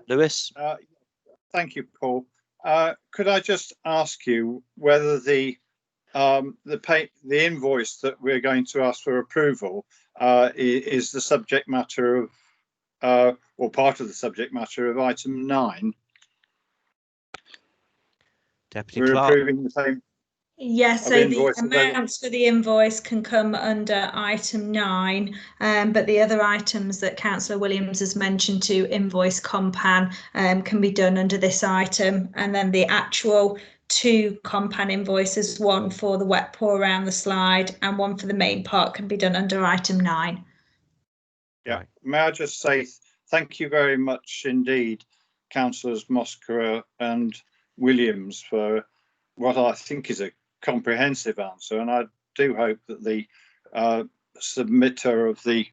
Lewis. Thank you, Paul. Could I just ask you whether the invoice that we're going to ask for approval is the subject matter of, or part of the subject matter of item 9? Deputy We're Clerk. approving the same. Yes, so the amounts for the invoice can come under item 9, but the other items that Councillor Williams has mentioned to invoice Compan can be done under this item, and then the actual 2 Compan invoices, one for the wet pour around the slide and one for the main park, can be done under item 9. Yeah, may I just say thank you very much indeed, Councillors Mosquera and Williams, for what I think is a comprehensive answer, and I do hope that the submitter of the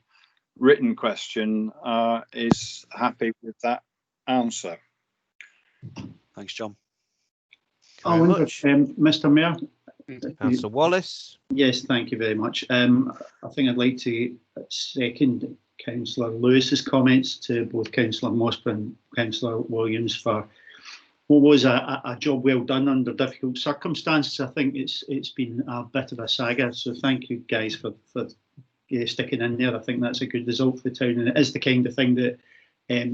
written question is happy with that answer. Thanks, John. I wonder if, Mr. Mayor. Councillor Wallace. Yes, thank you very much. I think I'd like to second Councillor Lewis's comments to both Councillor Mosper and Councillor Williams for what was a job well done under difficult circumstances. I think it's been a bit of a saga, so thank you guys for sticking in there. I think that's a good result for the town, and it is the kind of thing that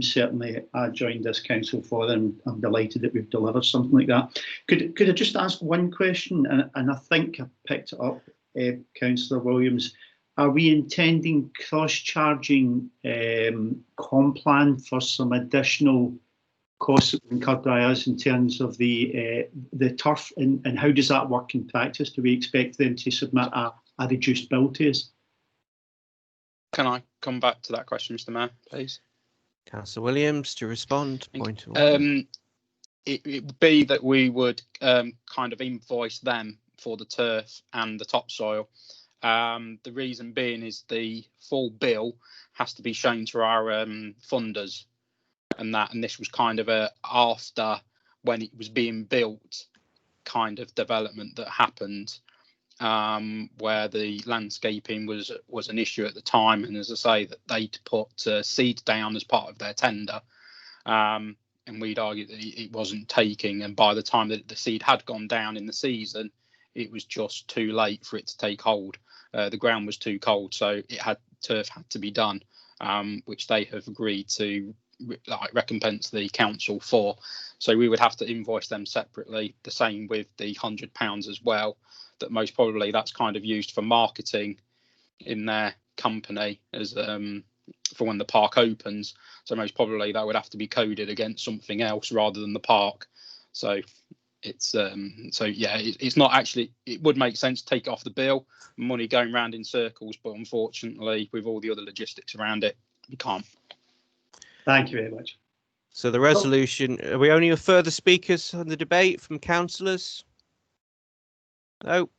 certainly I joined this council for, and I'm delighted that we've delivered something like that. Could I just ask one question? And I think I picked it up, Councillor Williams. are we intending cross-charging Complan for some additional costs incurred by us in terms of the turf, and how does that work in practice? Do we expect them to submit a reduced bill to us? Can I come back to that question, Mr. Mayor, please? Councillor Williams to respond. Point of order. It would be that we would kind of invoice them for the turf and the topsoil. The reason being is the full bill has to be shown to our funders, and this was kind of after when it was being built kind of development that happened, where the landscaping was an issue at the time, and as I say, that they'd put seed down as part of their tender, and we'd argue that it wasn't taking, and by the time that the seed had gone down in the season, it was just too late for it to take hold. The ground was too cold, so turf had to be done, which they have agreed to recompense the council for. So we would have to invoice them separately. The same with the £100 as well. That most probably that's kind of used for marketing in their company as for when the park opens. So most probably that would have to be coded against something else rather than the park. So it's it's not actually, it would make sense to take it off the bill, money going round in circles, but unfortunately with all the other logistics around it, we can't. Thank you very much. So the resolution, are we only further speakers on the debate from councillors? No.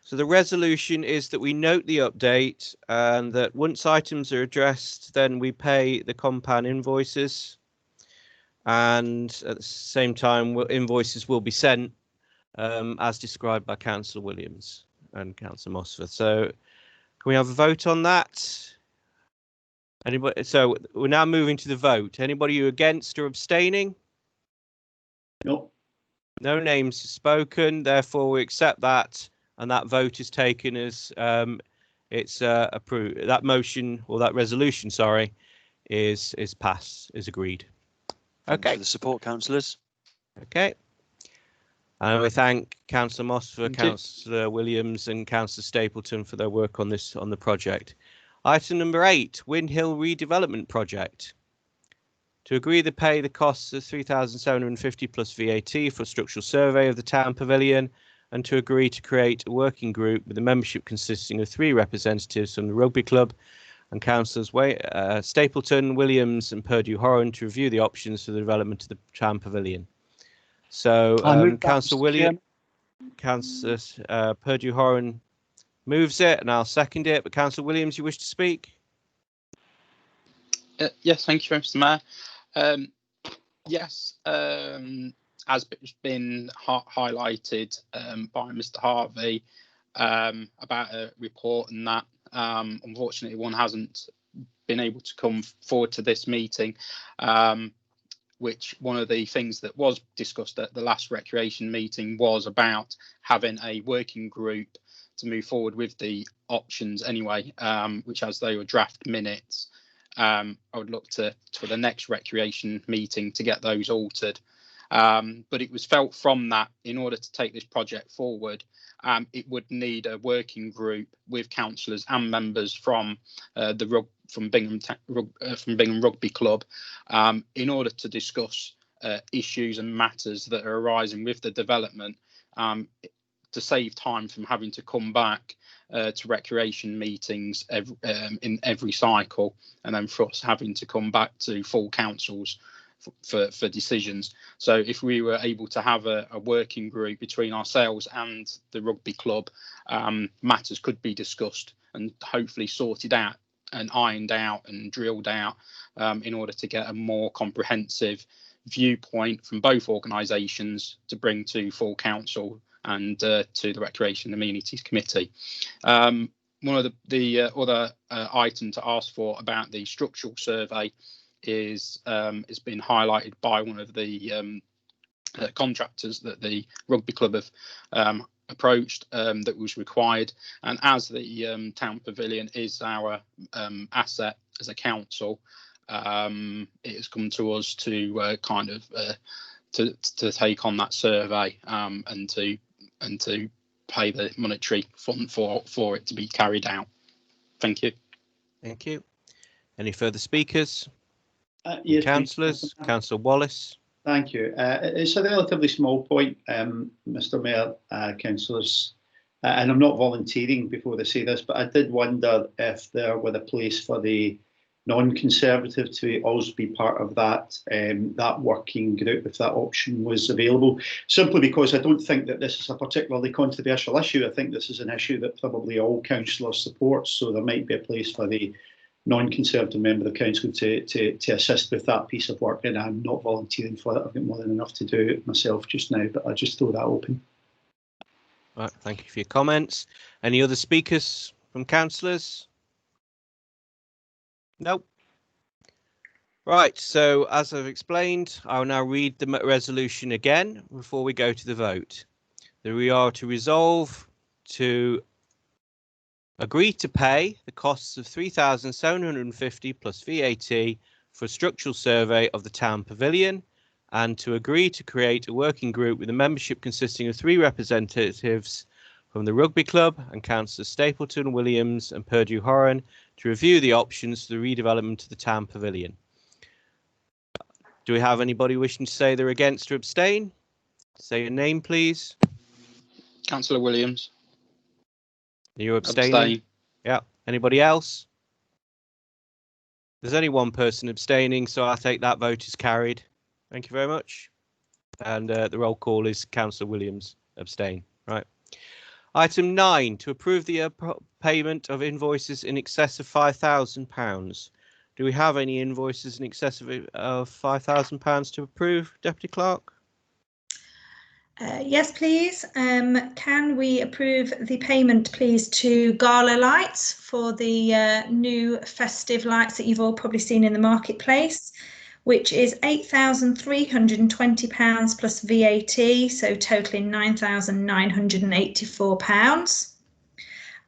So the resolution is that we note the update, and that once items are addressed, then we pay the Compan invoices, and at the same time invoices will be sent as described by Councillor Williams and Councillor Mosford. So can we have a vote on that? Anybody? So we're now moving to the vote. Anybody against or abstaining? No. No names spoken. Therefore, we accept that, and that vote is taken as it's approved. That motion, or that resolution, sorry, is passed, is agreed. Okay. For the support, councillors. Okay. And we thank Councillor Mosford, Councillor Williams, and Councillor Stapleton for their work on the project. Item number 8, Windhill Redevelopment Project. To agree to pay the costs of £3,750 plus VAT for a structural survey of the town pavilion, and to agree to create a working group with a membership consisting of 3 representatives from the rugby club and councillors Stapleton, Williams and Purdue-Horan to review the options for the development of the town pavilion. So Councillor Williams, Councillor Purdue-Horan moves it, and I'll second it. But Councillor Williams, you wish to speak? Yes, thank you, Mr. Mayor. Yes, as it's been highlighted by Mr. Harvey about a report and that, unfortunately one hasn't been able to come forward to this meeting, which one of the things that was discussed at the last recreation meeting was about having a working group to move forward with the options anyway, which as they were draft minutes, I would look to for the next recreation meeting to get those altered. But it was felt from that, in order to take this project forward, it would need a working group with councillors and members from Bingham Rugby Club, in order to discuss issues and matters that are arising with the development, to save time from having to come back to recreation meetings in every cycle, and then for us having to come back to full councils for decisions. So if we were able to have a working group between ourselves and the rugby club, matters could be discussed and hopefully sorted out and ironed out and drilled out, in order to get a more comprehensive viewpoint from both organisations to bring to full council and to the Recreation and Amenities Committee. One of the other item to ask for about the structural survey is has been highlighted by one of the contractors that the rugby club have approached, that was required, and as the town pavilion is our asset as a council, it has come to us to to take on that survey, and to pay the monetary fund for it to be carried out. Thank you. Thank you. Any further speakers? Yes, Councillors? Councillor Wallace. Thank you. It's a relatively small point, Mr. Mayor, councillors, and I'm not volunteering before they say this, but I did wonder if there were a place for the non-Conservative to also be part of that that working group, if that option was available. Simply because I don't think that this is a particularly controversial issue. I think this is an issue that probably all councillors support, so there might be a place for the non-Conservative member of the council to assist with that piece of work, and I'm not volunteering for it. I've got more than enough to do myself just now, but I just throw that open. Right, thank you for your comments. Any other speakers from councillors? Nope. Right, so as I've explained, I'll now read the resolution again before we go to the vote. That we are to resolve to agree to pay the costs of £3,750 plus VAT for a structural survey of the town pavilion, and to agree to create a working group with a membership consisting of 3 representatives from the rugby club and councillors Stapleton, Williams and Purdue Horan to review the options for the redevelopment of the town pavilion. Do we have anybody wishing to say they're against or abstain? Say your name, please. Councillor Williams. You're abstaining? Abstain. Yeah. Anybody else? There's only one person abstaining, so I take that vote as carried. Thank you very much. And the roll call is Councillor Williams. Abstain. Right. Item 9, to approve the payment of invoices in excess of £5,000. Do we have any invoices in excess of £5,000 to approve, Deputy Clerk? Yes, please. Can we approve the payment, please, to Gala Lights for the new festive lights that you've all probably seen in the marketplace, which is £8,320 plus VAT, so totaling £9,984.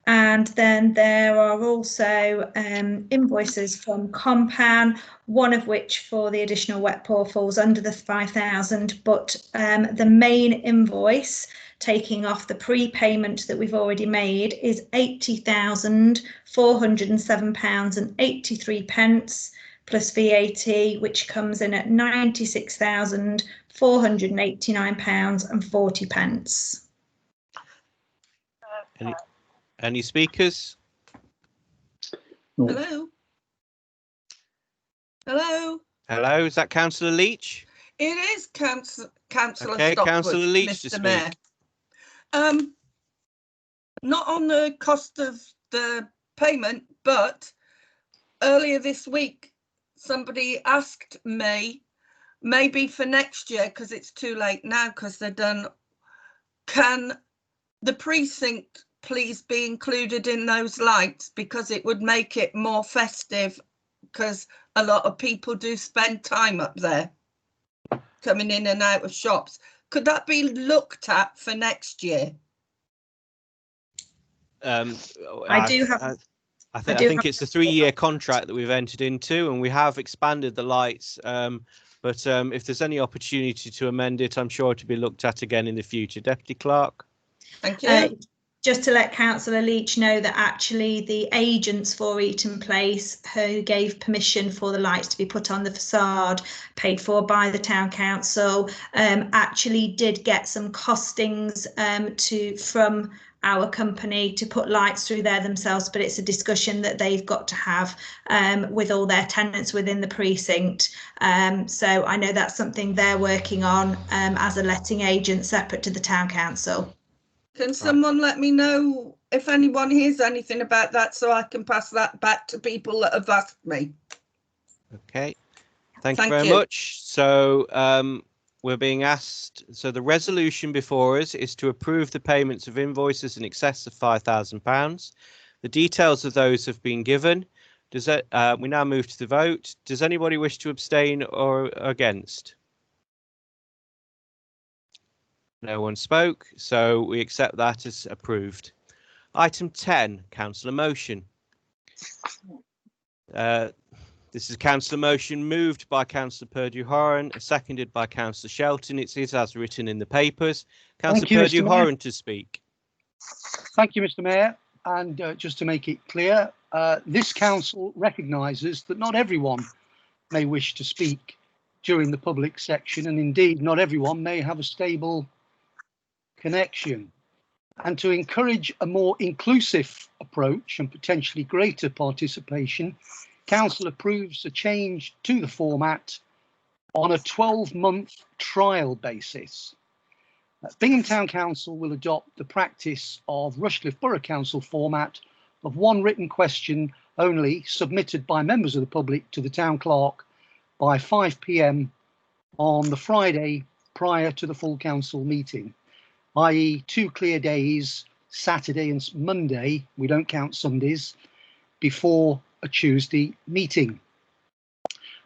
And then there are also invoices from Compan, one of which for the additional wet pour falls under the 5,000, but the main invoice taking off the prepayment that we've already made is £80,407.83 plus VAT, which comes in at £96,489.40. Any speakers? Hello. Hello. Hello, is that Councillor Leach? It is Councillor Okay, Stopwood, Councillor Leach to Mr. speak. Mayor. Not on the cost of the payment, but earlier this week, somebody asked me, maybe for next year, because it's too late now, because they're done, can the precinct please be included in those lights, because it would make it more festive, because a lot of people do spend time up there coming in and out of shops. Could that be looked at for next year? I think it's a 3-year contract that we've entered into, and we have expanded the lights, but if there's any opportunity to amend it, I'm sure to be looked at again in the future. Deputy Clerk. Thank you. Just to let Councillor Leach know that actually the agents for Eaton Place who gave permission for the lights to be put on the facade, paid for by the Town Council, actually did get some costings from our company to put lights through there themselves, but it's a discussion that they've got to have with all their tenants within the precinct. So I know that's something they're working on as a letting agent separate to the Town Council. Can someone let me know if anyone hears anything about that, so I can pass that back to people that have asked me? Okay, thank you very much. So we're being asked, so the resolution before us is to approve the payments of invoices in excess of £5,000. The details of those have been given. Does that, we now move to the vote. Does anybody wish to abstain or against? No one spoke, so we accept that as approved. Item 10, councillor motion. This is a councillor motion moved by Councillor Purdue Horan, seconded by Councillor Shelton. It is as written in the papers. Councillor Purdue Horan to speak. Thank you, Mr. Mayor. And just to make it clear, this council recognises that not everyone may wish to speak during the public section, and indeed not everyone may have a stable connection. And to encourage a more inclusive approach and potentially greater participation, council approves a change to the format on a 12-month trial basis. Bingham Town Council will adopt the practice of Rushcliffe Borough Council format of one written question only submitted by members of the public to the town clerk by 5 p.m. on the Friday prior to the full council meeting, i.e. 2 clear days, Saturday and Monday, we don't count Sundays, before a Tuesday meeting.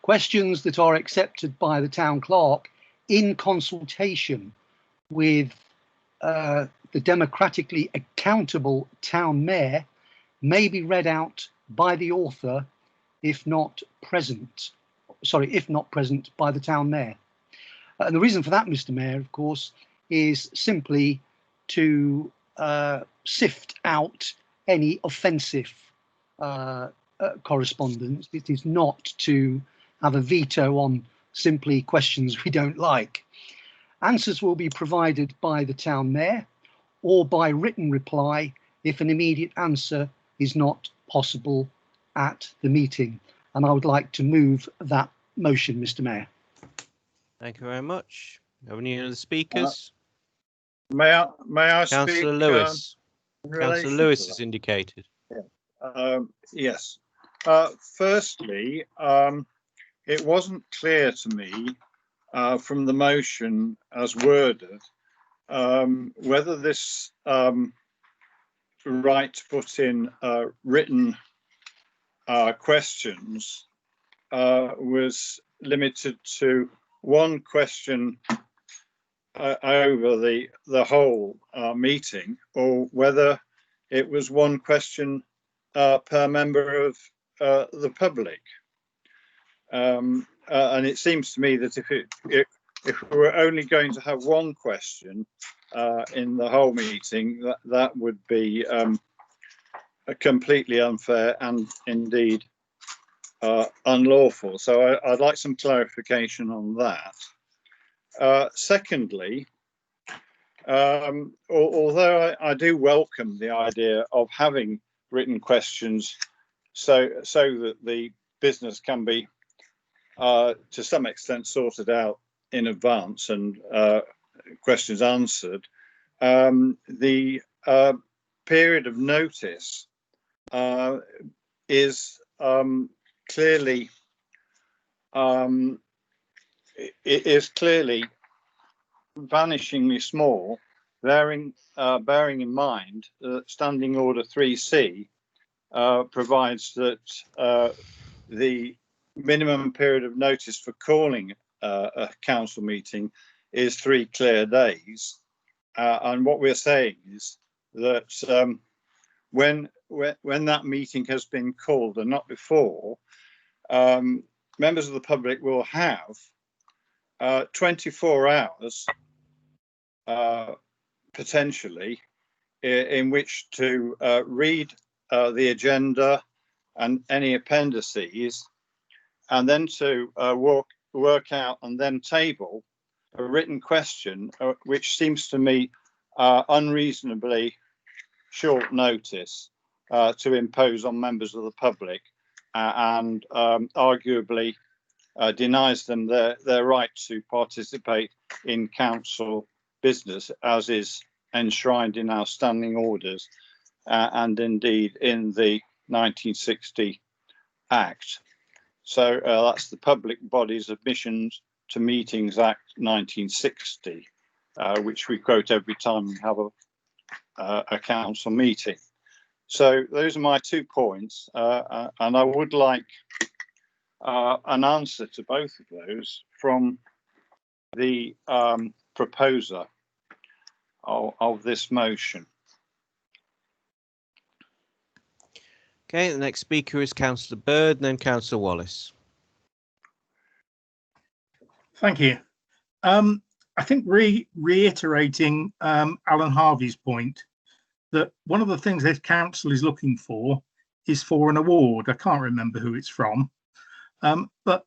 Questions that are accepted by the town clerk in consultation with the democratically accountable town mayor may be read out by the author if not present by the town mayor. And the reason for that, Mr. Mayor, of course, is simply to sift out any offensive correspondence. It is not to have a veto on simply questions we don't like. Answers will be provided by the town mayor or by written reply if an immediate answer is not possible at the meeting. And I would like to move that motion, Mr. Mayor. Thank you very much. Have any other speakers? May I speak? Councillor Lewis. Councillor Lewis has indicated. Yeah. Yes. Firstly, it wasn't clear to me from the motion as worded whether this right to put in written questions was limited to one question over the whole meeting, or whether it was one question per member of the public. And it seems to me that if we were only going to have one question in the whole meeting, that would be completely unfair and indeed unlawful. So I'd like some clarification on that. Secondly, although I do welcome the idea of having written questions so that the business can be to some extent sorted out in advance and questions answered, the period of notice is clearly vanishingly small, bearing in mind that Standing Order 3C provides that the minimum period of notice for calling a council meeting is 3 clear days. And what we're saying is that when that meeting has been called and not before, members of the public will have 24 hours potentially in which to read the agenda and any appendices, and then to work out and then table a written question, which seems to me unreasonably short notice to impose on members of the public, and arguably denies them their right to participate in council business, as is enshrined in our standing orders and indeed in the 1960 Act. So that's the Public Bodies Admissions to Meetings Act 1960, which we quote every time we have a council meeting. So those are my 2 points, and I would like an answer to both of those from the proposer of this motion. Okay, the next speaker is Councillor Bird and then Councillor Wallace. Thank you. I think reiterating Alan Harvey's point, that one of the things this council is looking for is for an award. I can't remember who it's from. But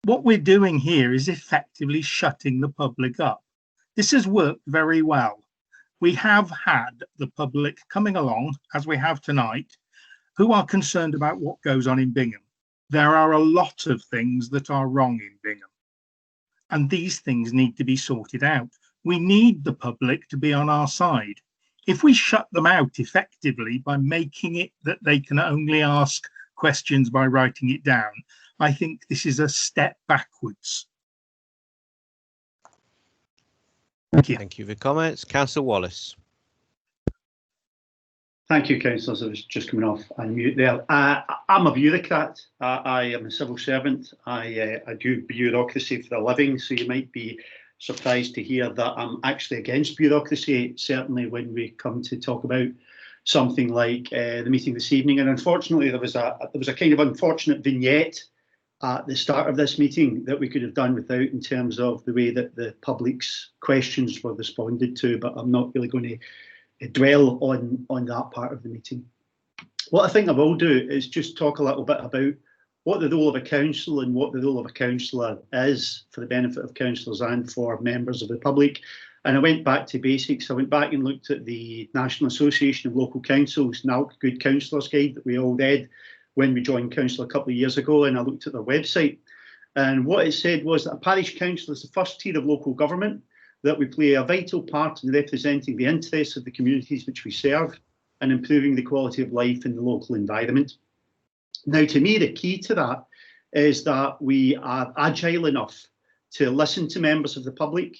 what we're doing here is effectively shutting the public up. This has worked very well. We have had the public coming along, as we have tonight, who are concerned about what goes on in Bingham. There are a lot of things that are wrong in Bingham, and these things need to be sorted out. We need the public to be on our side. If we shut them out effectively by making it that they can only ask questions by writing it down, I think this is a step backwards. Thank you. Thank you for your comments. Councillor Wallace. Thank you, councillors. I was just coming off unmute there. I'm a bureaucrat. I am a civil servant. I do bureaucracy for a living, so you might be surprised to hear that I'm actually against bureaucracy, certainly when we come to talk about something like the meeting this evening. And unfortunately, there was a kind of unfortunate vignette at the start of this meeting that we could have done without, in terms of the way that the public's questions were responded to, but I'm not really going to dwell on that part of the meeting. What I think I will do is just talk a little bit about what the role of a council and what the role of a councillor is for the benefit of councillors and for members of the public. And I went back to basics. I went back and looked at the National Association of Local Councils, now Good Councillors Guide, that we all read when we joined council a couple of years ago, and I looked at their website. And what it said was that a parish council is the first tier of local government, that we play a vital part in representing the interests of the communities which we serve and improving the quality of life in the local environment. Now, to me, the key to that is that we are agile enough to listen to members of the public,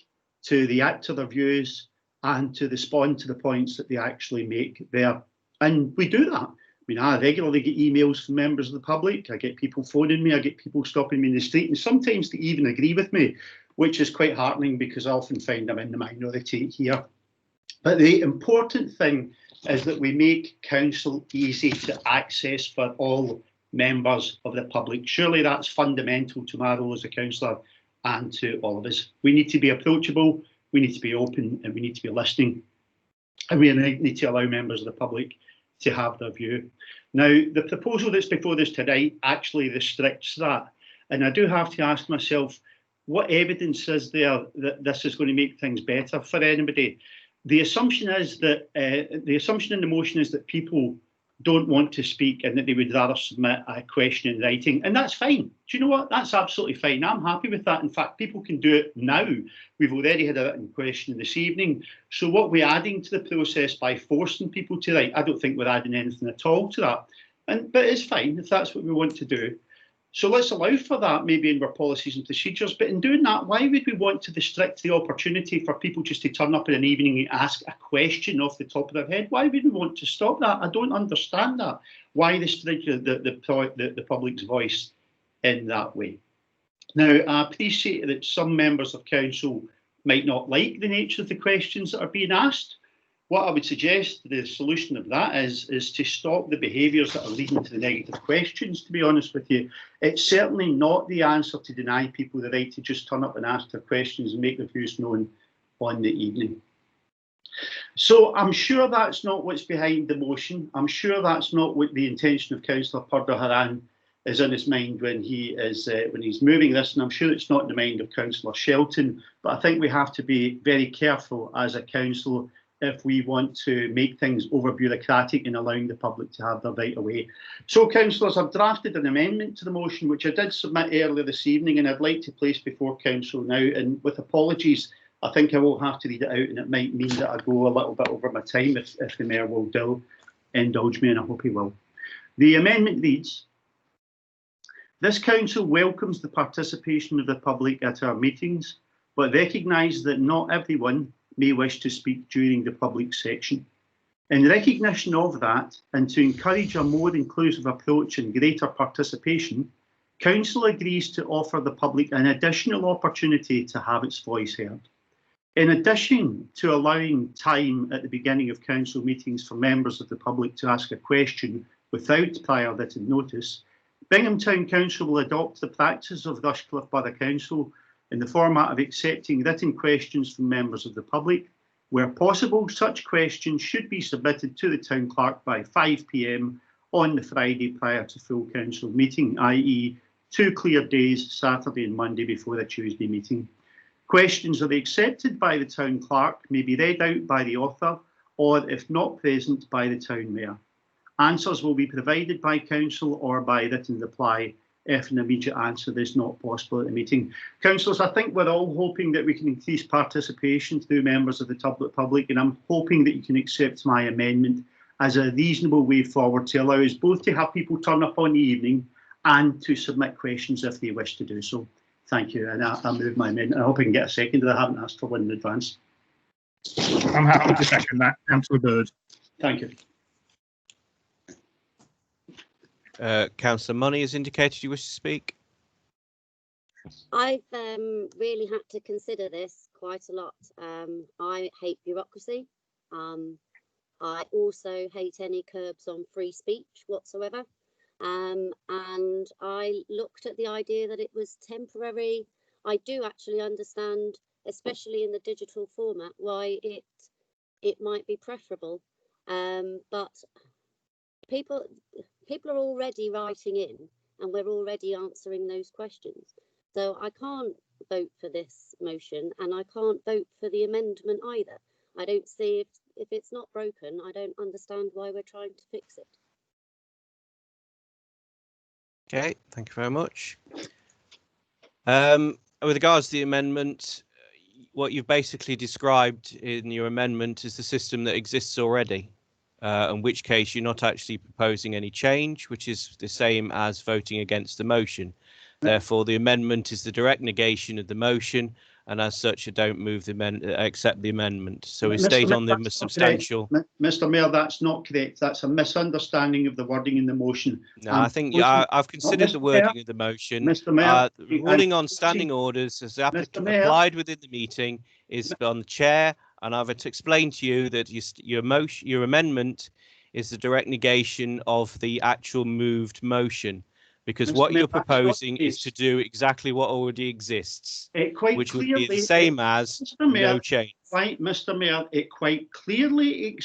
to react to their views, and to respond to the points that they actually make there. And we do that. I mean, I regularly get emails from members of the public. I get people phoning me. I get people stopping me in the street, and sometimes they even agree with me, which is quite heartening because I often find I'm in the minority here. But the important thing is that we make council easy to access for all members of the public. Surely that's fundamental to my role as a councillor and to all of us. We need to be approachable, we need to be open, and we need to be listening. And we need to allow members of the public to have their view. Now, the proposal that's before us tonight actually restricts that. And I do have to ask myself, what evidence is there that this is going to make things better for anybody? The assumption is that the assumption in the motion is that people don't want to speak and that they would rather submit a question in writing, and that's fine. Do you know what? That's absolutely fine. I'm happy with that. In fact, people can do it now. We've already had a written question this evening. So what we're adding to the process by forcing people to write, I don't think we're adding anything at all to that. But it's fine if that's what we want to do. So let's allow for that, maybe in our policies and procedures. But in doing that, why would we want to restrict the opportunity for people just to turn up in an evening and ask a question off the top of their head? Why would we want to stop that? I don't understand that. Why restrict the public's voice in that way? Now, I appreciate that some members of council might not like the nature of the questions that are being asked. What I would suggest the solution of that is to stop the behaviours that are leading to the negative questions, to be honest with you. It's certainly not the answer to deny people the right to just turn up and ask their questions and make their views known on the evening. So I'm sure that's not what's behind the motion. I'm sure that's not what the intention of Councillor Purdo Haran is in his mind when he's moving this, and I'm sure it's not in the mind of Councillor Shelton. But I think we have to be very careful as a council if we want to make things over bureaucratic and allowing the public to have their right away. So, councillors, I've drafted an amendment to the motion, which I did submit earlier this evening, and I'd like to place before council now. And with apologies, I think I will have to read it out, and it might mean that I go a little bit over my time if the Mayor will indulge me, and I hope he will. The amendment reads, "This council welcomes the participation of the public at our meetings, but recognises that not everyone may wish to speak during the public section. In recognition of that, and to encourage a more inclusive approach and greater participation, Council agrees to offer the public an additional opportunity to have its voice heard. In addition to allowing time at the beginning of Council meetings for members of the public to ask a question without prior written notice, Bingham Town Council will adopt the practice of Rushcliffe Borough Council in the format of accepting written questions from members of the public, Where possible, such questions should be submitted to the Town Clerk by 5 p.m. on the Friday prior to full council meeting, i.e. 2 clear days, Saturday and Monday before the Tuesday meeting. Questions are accepted by the Town Clerk, may be read out by the author, or if not present, by the Town Mayor. Answers will be provided by Council or by written reply if an immediate answer is not possible at the meeting. Councillors, I think we're all hoping that we can increase participation through members of the public, and I'm hoping that you can accept my amendment as a reasonable way forward to allow us both to have people turn up on the evening and to submit questions if they wish to do so. Thank you, and I move my amendment. I hope I can get a second, I haven't asked for one in advance. I'm happy to second that, Councillor Bird. Thank you. Councillor Money has indicated you wish to speak. I've really had to consider this quite a lot. I hate bureaucracy. I also hate any curbs on free speech whatsoever. And I looked at the idea that it was temporary. I do actually understand, especially in the digital format, why it might be preferable. But people are already writing in and we're already answering those questions. So I can't vote for this motion and I can't vote for the amendment either. I don't see if it's not broken, I don't understand why we're trying to fix it. Okay, thank you very much. With regards to the amendment, what you've basically described in your amendment is the system that exists already. In which case you're not actually proposing any change, which is the same as voting against the motion. Therefore, the amendment is the direct negation of the motion, and as such, I don't move accept the amendment. So we stayed on the substantial. Mr. Mayor, that's not correct. That's a misunderstanding of the wording in the motion. No, I think I've considered the wording of the motion. Mr. Mayor, the ruling on standing orders as applied within the meeting is on the chair. And I've explained to you that your amendment is the direct negation of the actual moved motion, because what you're proposing is to do exactly what already exists, which would be the same as no change. Right, Mr. Mayor, it quite clearly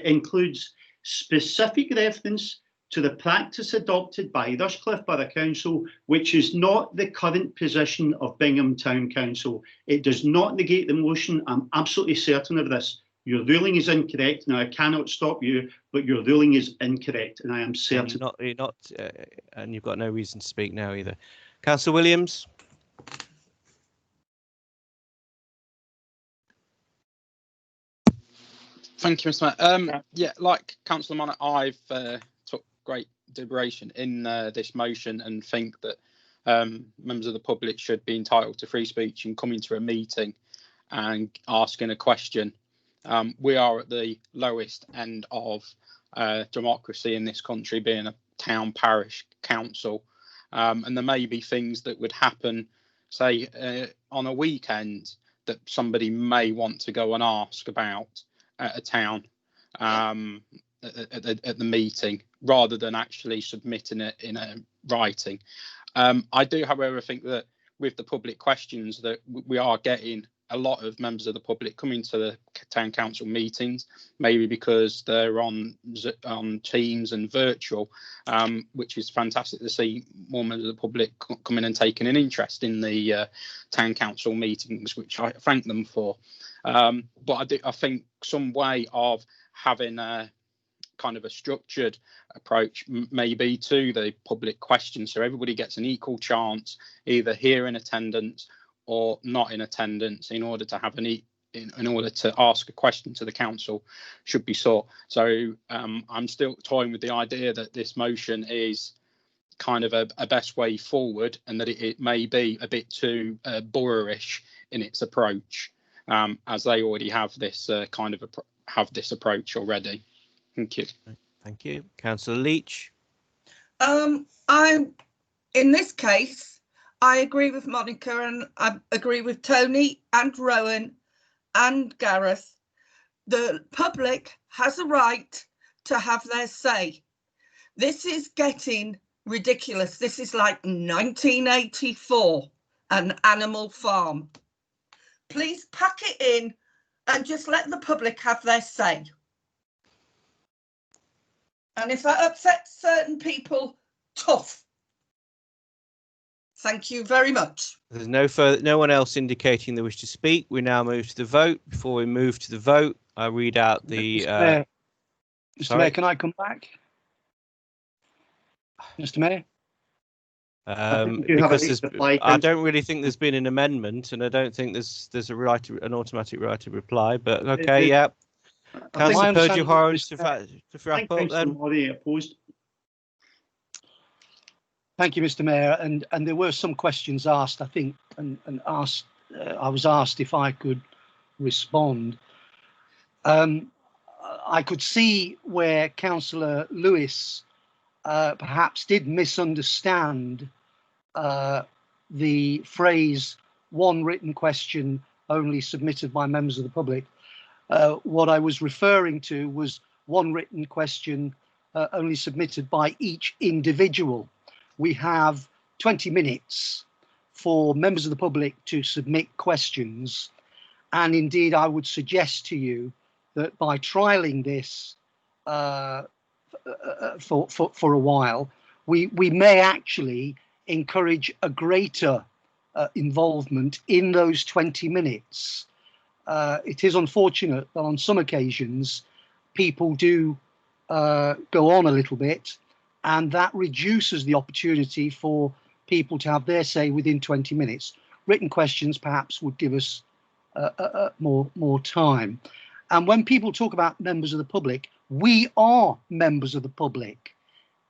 includes specific reference to the practice adopted by Rushcliffe Borough Council, which is not the current position of Bingham Town Council. It does not negate the motion. I'm absolutely certain of this. Your ruling is incorrect. Now, I cannot stop you, but your ruling is incorrect, and I am certain. You're not, and you've got no reason to speak now either. Councillor Williams. Thank you, Mr. Mayor. Yeah, like Councillor Monaghan, I've took great deliberation in this motion and think that members of the public should be entitled to free speech and coming to a meeting and asking a question. We are at the lowest end of democracy in this country, being a town parish council, and there may be things that would happen, say, on a weekend that somebody may want to go and ask about at a town at the meeting, rather than actually submitting it in a writing. I do, however, think that with the public questions that we are getting a lot of members of the public coming to the town council meetings, maybe because they're on Teams and virtual, which is fantastic to see more members of the public coming and taking an interest in the town council meetings, which I thank them for. But I think some way of having a kind of a structured approach maybe to the public questions, so everybody gets an equal chance, either here in attendance or not in attendance, in order to have in order to ask a question to the council, should be sought. So I'm still toying with the idea that this motion is kind of a best way forward, and that it may be a bit too boroughish in its approach, as they already have this this approach already. Thank you. Thank you. Councillor Leach. In this case, I agree with Monica, and I agree with Tony and Rowan and Gareth. The public has a right to have their say. This is getting ridiculous. This is like 1984, an Animal Farm. Please pack it in and just let the public have their say. And if that upsets certain people, tough. Thank you very much. There's no one else indicating they wish to speak. We now move to the vote. Before we move to the vote, I read out the. Mr. Mayor, can I come back? Mr. Mayor? Because I don't really think there's been an amendment, and I don't think there's an automatic right to reply. But okay, yeah. Councillor Purdew-Horan to wrap up then. Opposed. Thank you, Mr. Mayor. And there were some questions asked, I think, and asked. I was asked if I could respond. I could see where Councillor Lewis perhaps did misunderstand the phrase "one written question only submitted by members of the public." What I was referring to was one written question only submitted by each individual. We have 20 minutes for members of the public to submit questions. And indeed, I would suggest to you that by trialing this for a while, we may actually encourage a greater involvement in those 20 minutes. It is unfortunate that on some occasions people do go on a little bit, and that reduces the opportunity for people to have their say within 20 minutes. Written questions perhaps would give us more time. And when people talk about members of the public, we are members of the public.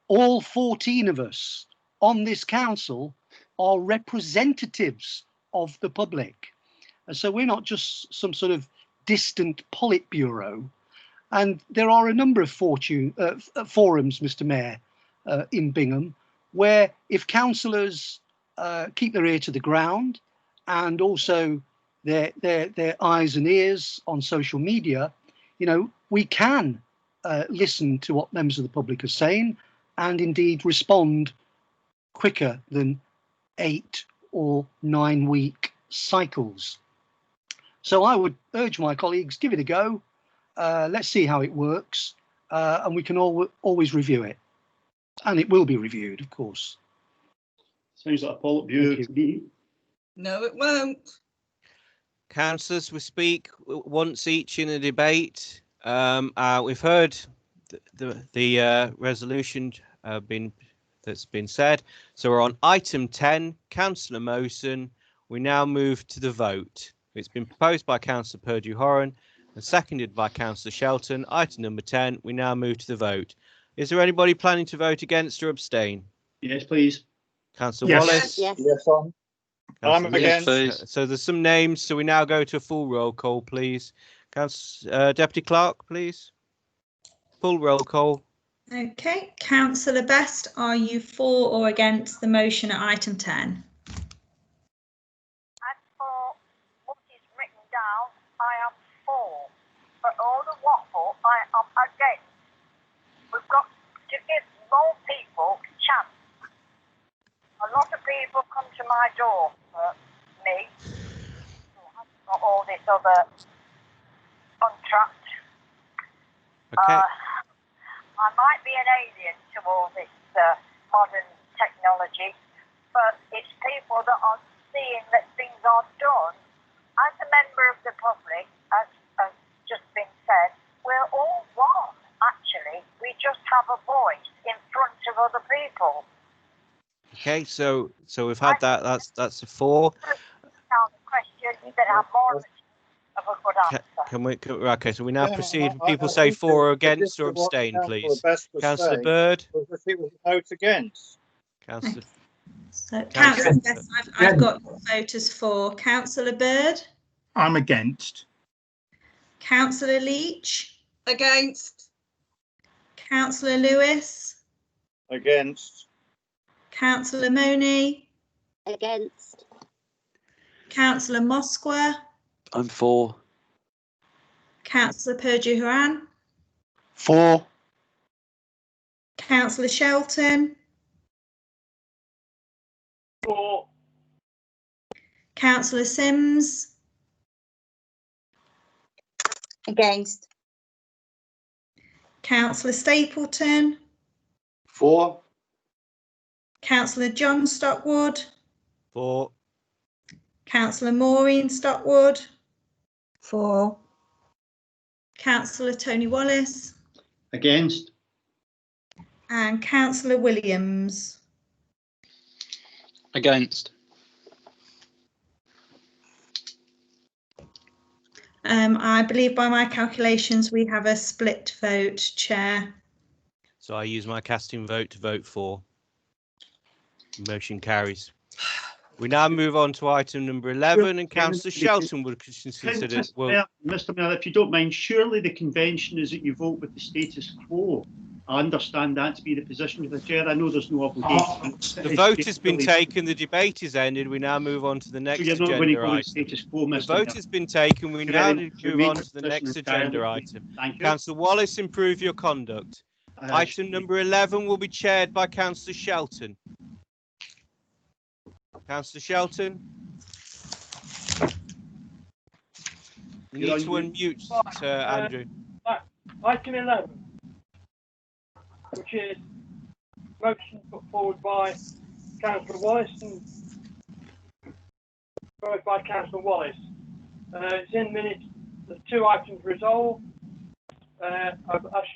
All 14 of us on this council are representatives of the public. And so we're not just some sort of distant Politburo. And there are a number of forums, Mr. Mayor, in Bingham, where if councillors keep their ear to the ground and also their eyes and ears on social media, you know, we can listen to what members of the public are saying and indeed respond quicker than 8 or 9 week cycles. So I would urge my colleagues, give it a go. Let's see how it works, and we can always review it. And it will be reviewed, of course. Sounds like a Politburo to me. No, it won't. Councillors, we speak once each in a debate. We've heard the resolution that's been said. So we're on item 10, Councillor Mawson. We now move to the vote. It's been proposed by Councillor Purdew-Horan and seconded by Councillor Shelton. Item number 10, we now move to the vote. Is there anybody planning to vote against or abstain? Yes, please. Councillor Wallace? Yes. I'm against. Yes, so there's some names, so we now go to a full roll call, please. Deputy Clerk, please. Full roll call. Okay, Councillor Best, are you for or against the motion at item 10? As for what is written down, I am for, but all the waffle, I am against. We've got to give more people a chance. A lot of people come to my door for me, who hasn't got all this other contract. Okay. I might be an alien to all this modern technology, but it's people that are seeing that things are done. As a member of the public, as just been said, we're all one, actually. We just have a voice in front of other people. Okay, so we've had that. That's a 4. Question that have more of a good answer. Okay, so we now proceed. People say for or against or abstain, please. Councillor Bird. It was a vote against. Councillor. So, Councillor Best, I've got your vote as for. Councillor Bird. I'm against. Councillor Leach. Against. Councillor Lewis. Against. Councillor Money. Against. Councillor Moskwa. I'm for. Councillor Purdew-Horan. For. Councillor Shelton. For. Councillor Sims. Against. Councillor Stapleton. For. Councillor John Stockwood. For. Councillor Maureen Stockwood. For. Councillor Tony Wallace. Against. And Councillor Williams. Against. I believe by my calculations we have a split vote, Chair. So I use my casting vote to vote for. Motion carries. We now move on to item number 11, and Councillor Shelton would consider. Well, Mr. Mayor, if you don't mind, surely the convention is that you vote with the status quo. I understand that to be the position of the chair. I know there's no obligation. The vote has been taken, the debate is ended. We now move on to the next agenda item. The vote has been taken. We now move on to the next agenda item. Councillor Wallace, improve your conduct. Item number 11 will be chaired by Councillor Shelton. Councillor Shelton. You need to unmute, Andrew. Item 11, which is motion put forward by Councillor Wallace and voted by Councillor Wallace. It's in minutes. The two items resolved. I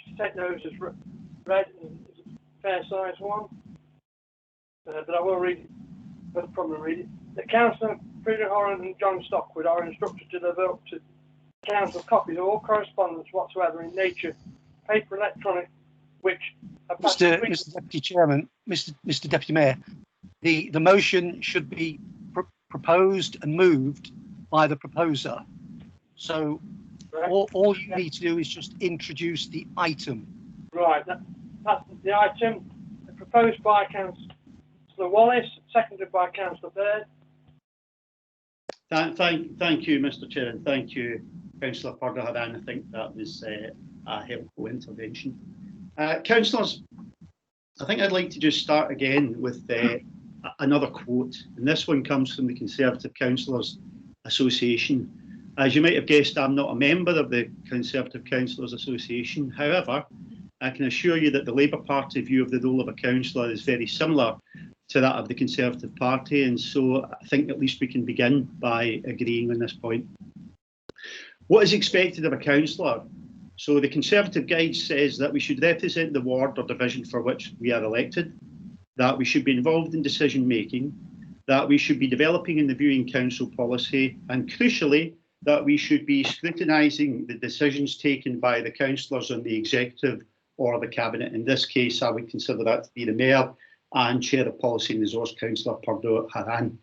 should take those as read. It's a fair size one, but I will read it. No problem, read it. The Councillor Frida Horan and John Stockwood are instructed to develop to Council copies of all correspondence whatsoever in nature, paper, electronic, which. Mr. Deputy Chairman, Mr. Deputy Mayor, the motion should be proposed and moved by the proposer. So all you need to do is just introduce the item. Right, that's the item proposed by Councillor Wallace, seconded by Councillor Baird. Thank you, Mr. Chair, and thank you, Councillor Purdah-Haran. I think that was a helpful intervention. Councillors, I think I'd like to just start again with another quote, and this one comes from the Conservative Councillors Association. As you might have guessed, I'm not a member of the Conservative Councillors Association. However, I can assure you that the Labour Party view of the role of a councillor is very similar to that of the Conservative Party, and so I think at least we can begin by agreeing on this point. What is expected of a councillor? So the Conservative Guide says that we should represent the ward or division for which we are elected, that we should be involved in decision making, that we should be developing and reviewing council policy, and crucially, that we should be scrutinising the decisions taken by the councillors on the executive or the cabinet. In this case, I would consider that to be the mayor and Chair of Policy and Resource, Councillor Purdah-Haran.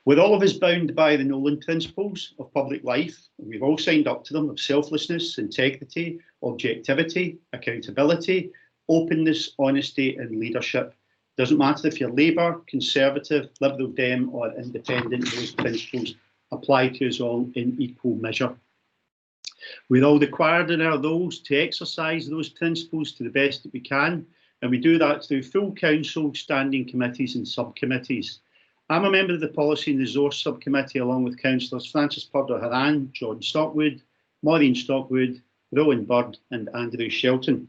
We're all of us bound by the Nolan principles of public life. We've all signed up to them, of selflessness, integrity, objectivity, accountability, openness, honesty and leadership. Doesn't matter if you're Labour, Conservative, Liberal Dem or Independent, those principles apply to us all in equal measure. We're all required in our roles to exercise those principles to the best that we can, and we do that through full council, standing committees and subcommittees. I'm a member of the Policy and Resource Subcommittee along with Councillors Frances Purdah-Haran, John Stockwood, Maureen Stockwood, Rowan Bird and Andrew Shelton.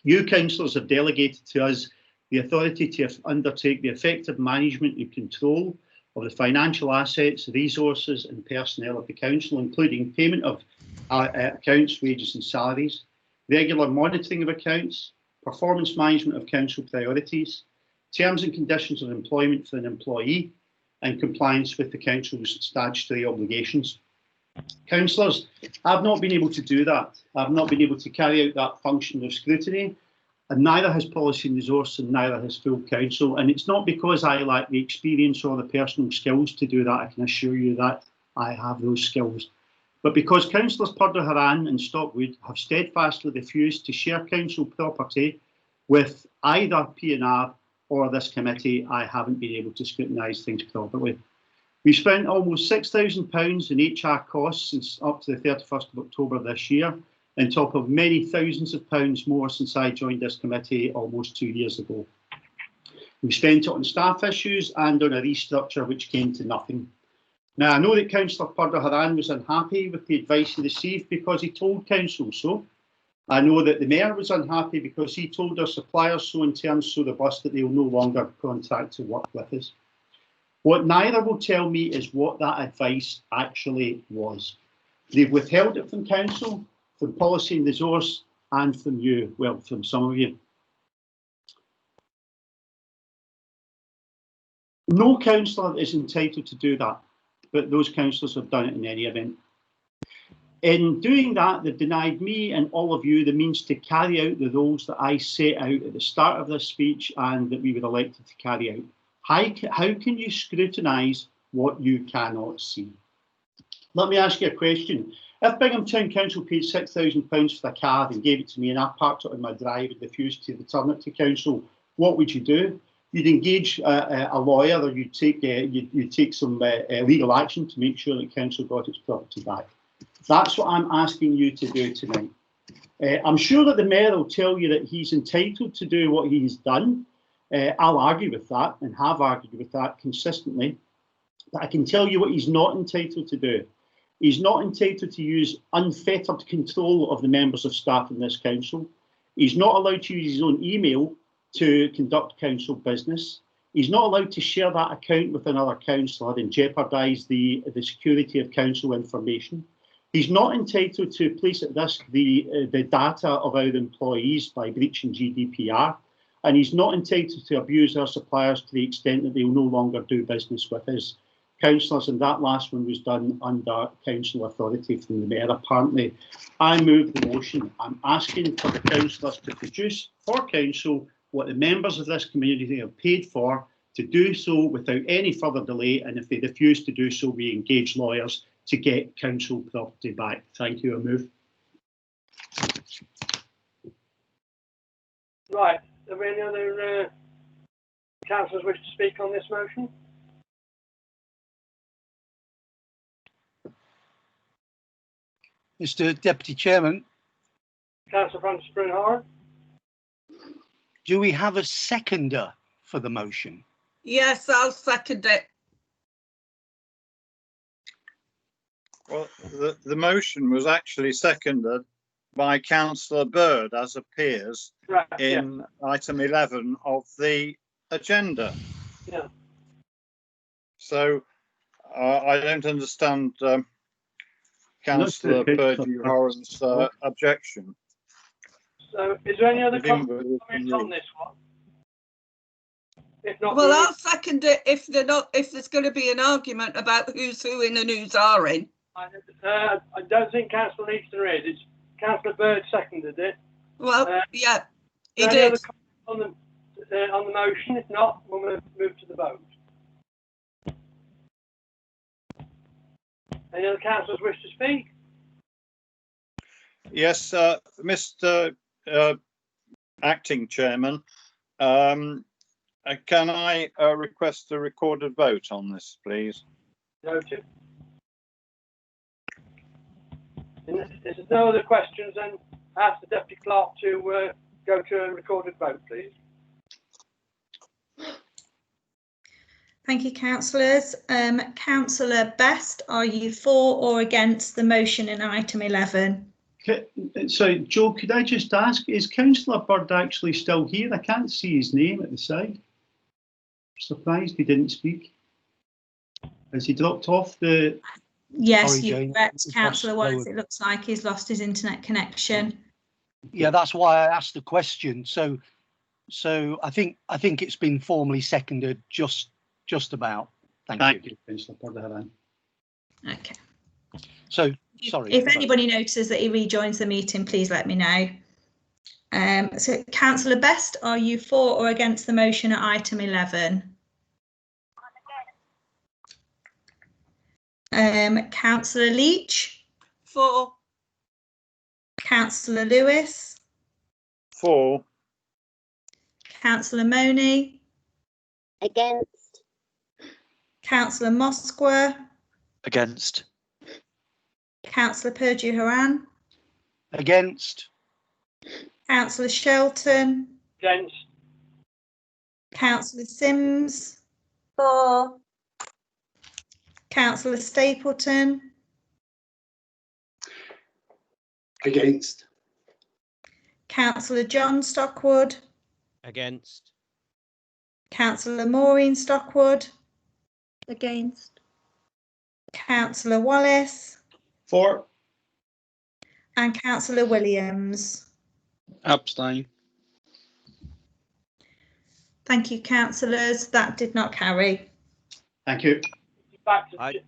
You councillors have delegated to us the authority to undertake the effective management and control of the financial assets, resources and personnel of the council, including payment of accounts, wages and salaries, regular monitoring of accounts, performance management of council priorities, terms and conditions of employment for an employee, and compliance with the council's statutory obligations. Councillors, I've not been able to do that. I've not been able to carry out that function of scrutiny, and neither has Policy and Resource and neither has full council. And it's not because I lack the experience or the personal skills to do that. I can assure you that I have those skills. But because Councillors Purdah-Haran and Stockwood have steadfastly refused to share council property with either P&R or this committee, I haven't been able to scrutinise things properly. We spent almost £6,000 in HR costs since up to the 31st of October this year, on top of many thousands of pounds more since I joined this committee almost 2 years ago. We spent it on staff issues and on a restructure which came to nothing. Now, I know that Councillor Purder Haran was unhappy with the advice he received because he told Council so. I know that the Mayor was unhappy because he told our suppliers so in terms so robust that they will no longer contract to work with us. What neither will tell me is what that advice actually was. They've withheld it from Council, from Policy and Resource, and from you, well, from some of you. No councillor is entitled to do that, but those councillors have done it in any event. In doing that, they've denied me and all of you the means to carry out the roles that I set out at the start of this speech and that we were elected to carry out. How can you scrutinise what you cannot see? Let me ask you a question. If Binghamton Council paid £6,000 for a car and gave it to me and I parked it on my drive and refused to return it to Council, what would you do? You'd engage a lawyer, or you'd take some legal action to make sure that Council got its property back. That's what I'm asking you to do tonight. I'm sure that the Mayor will tell you that he's entitled to do what he's done. I'll argue with that and have argued with that consistently. But I can tell you what he's not entitled to do. He's not entitled to use unfettered control of the members of staff in this Council. He's not allowed to use his own email to conduct Council business. He's not allowed to share that account with another councillor and jeopardise the security of Council information. He's not entitled to place at risk the data of our employees by breaching GDPR, and he's not entitled to abuse our suppliers to the extent that they will no longer do business with us. Councillors, and that last one was done under Council authority from the Mayor, apparently. I move the motion. I'm asking for the councillors to produce for Council what the members of this community have paid for, to do so without any further delay, and if they refuse to do so, we engage lawyers to get Council property back. Thank you. I move. Right. Are there any other councillors wish to speak on this motion? Mr. Deputy Chairman. Councillor Francis Bryn-Howard. Do we have a seconder for the motion? Yes, I'll second it. Well, the motion was actually seconded by Councillor Bird, as appears in item 11 of the agenda. Yeah. So I don't understand Councillor Bird-Horan's objection. So, is there any other comments on this one? If not, well, I'll second it if they're not. If there's going to be an argument about who's who in and who's are in. I don't think Councillor Easton is. It's Councillor Bird seconded it. Well, yeah, he any did. Other on the motion? If not, we'll move to the vote. Any other councillors wish to speak? Yes, Mr. Acting Chairman, can I request a recorded vote on this, please? Noted. If there's no other questions, then ask the Deputy Clerk to go to a recorded vote, please. Thank you, councillors. Councillor Best, are you for or against the motion in item 11? So, Joe, could I just ask, is Councillor Bird actually still here? I can't see his name at the side. Surprised he didn't speak. Has he dropped off the... Yes, you're correct, Councillor Wallace. It looks like he's lost his internet connection. Yeah, that's why I asked the question. So I think it's been formally seconded just about. Thank you, Councillor Bird. Okay. So sorry. If anybody notices that he rejoins the meeting, please let me know. So, Councillor Best, are you for or against the motion at item 11? Councillor Leach? For. Councillor Lewis? For. Councillor Money? Against. Councillor Moskwa? Against. Councillor Perdue-Haran? Against. Councillor Shelton? Against. Councillor Sims? For. Councillor Councillor Stapleton. Against. Councillor John Stockwood. Against. Councillor Maureen Stockwood. Against. Councillor Wallace. For. And Councillor Williams. Abstain. Thank you, councillors. That did not carry. Thank you. Back to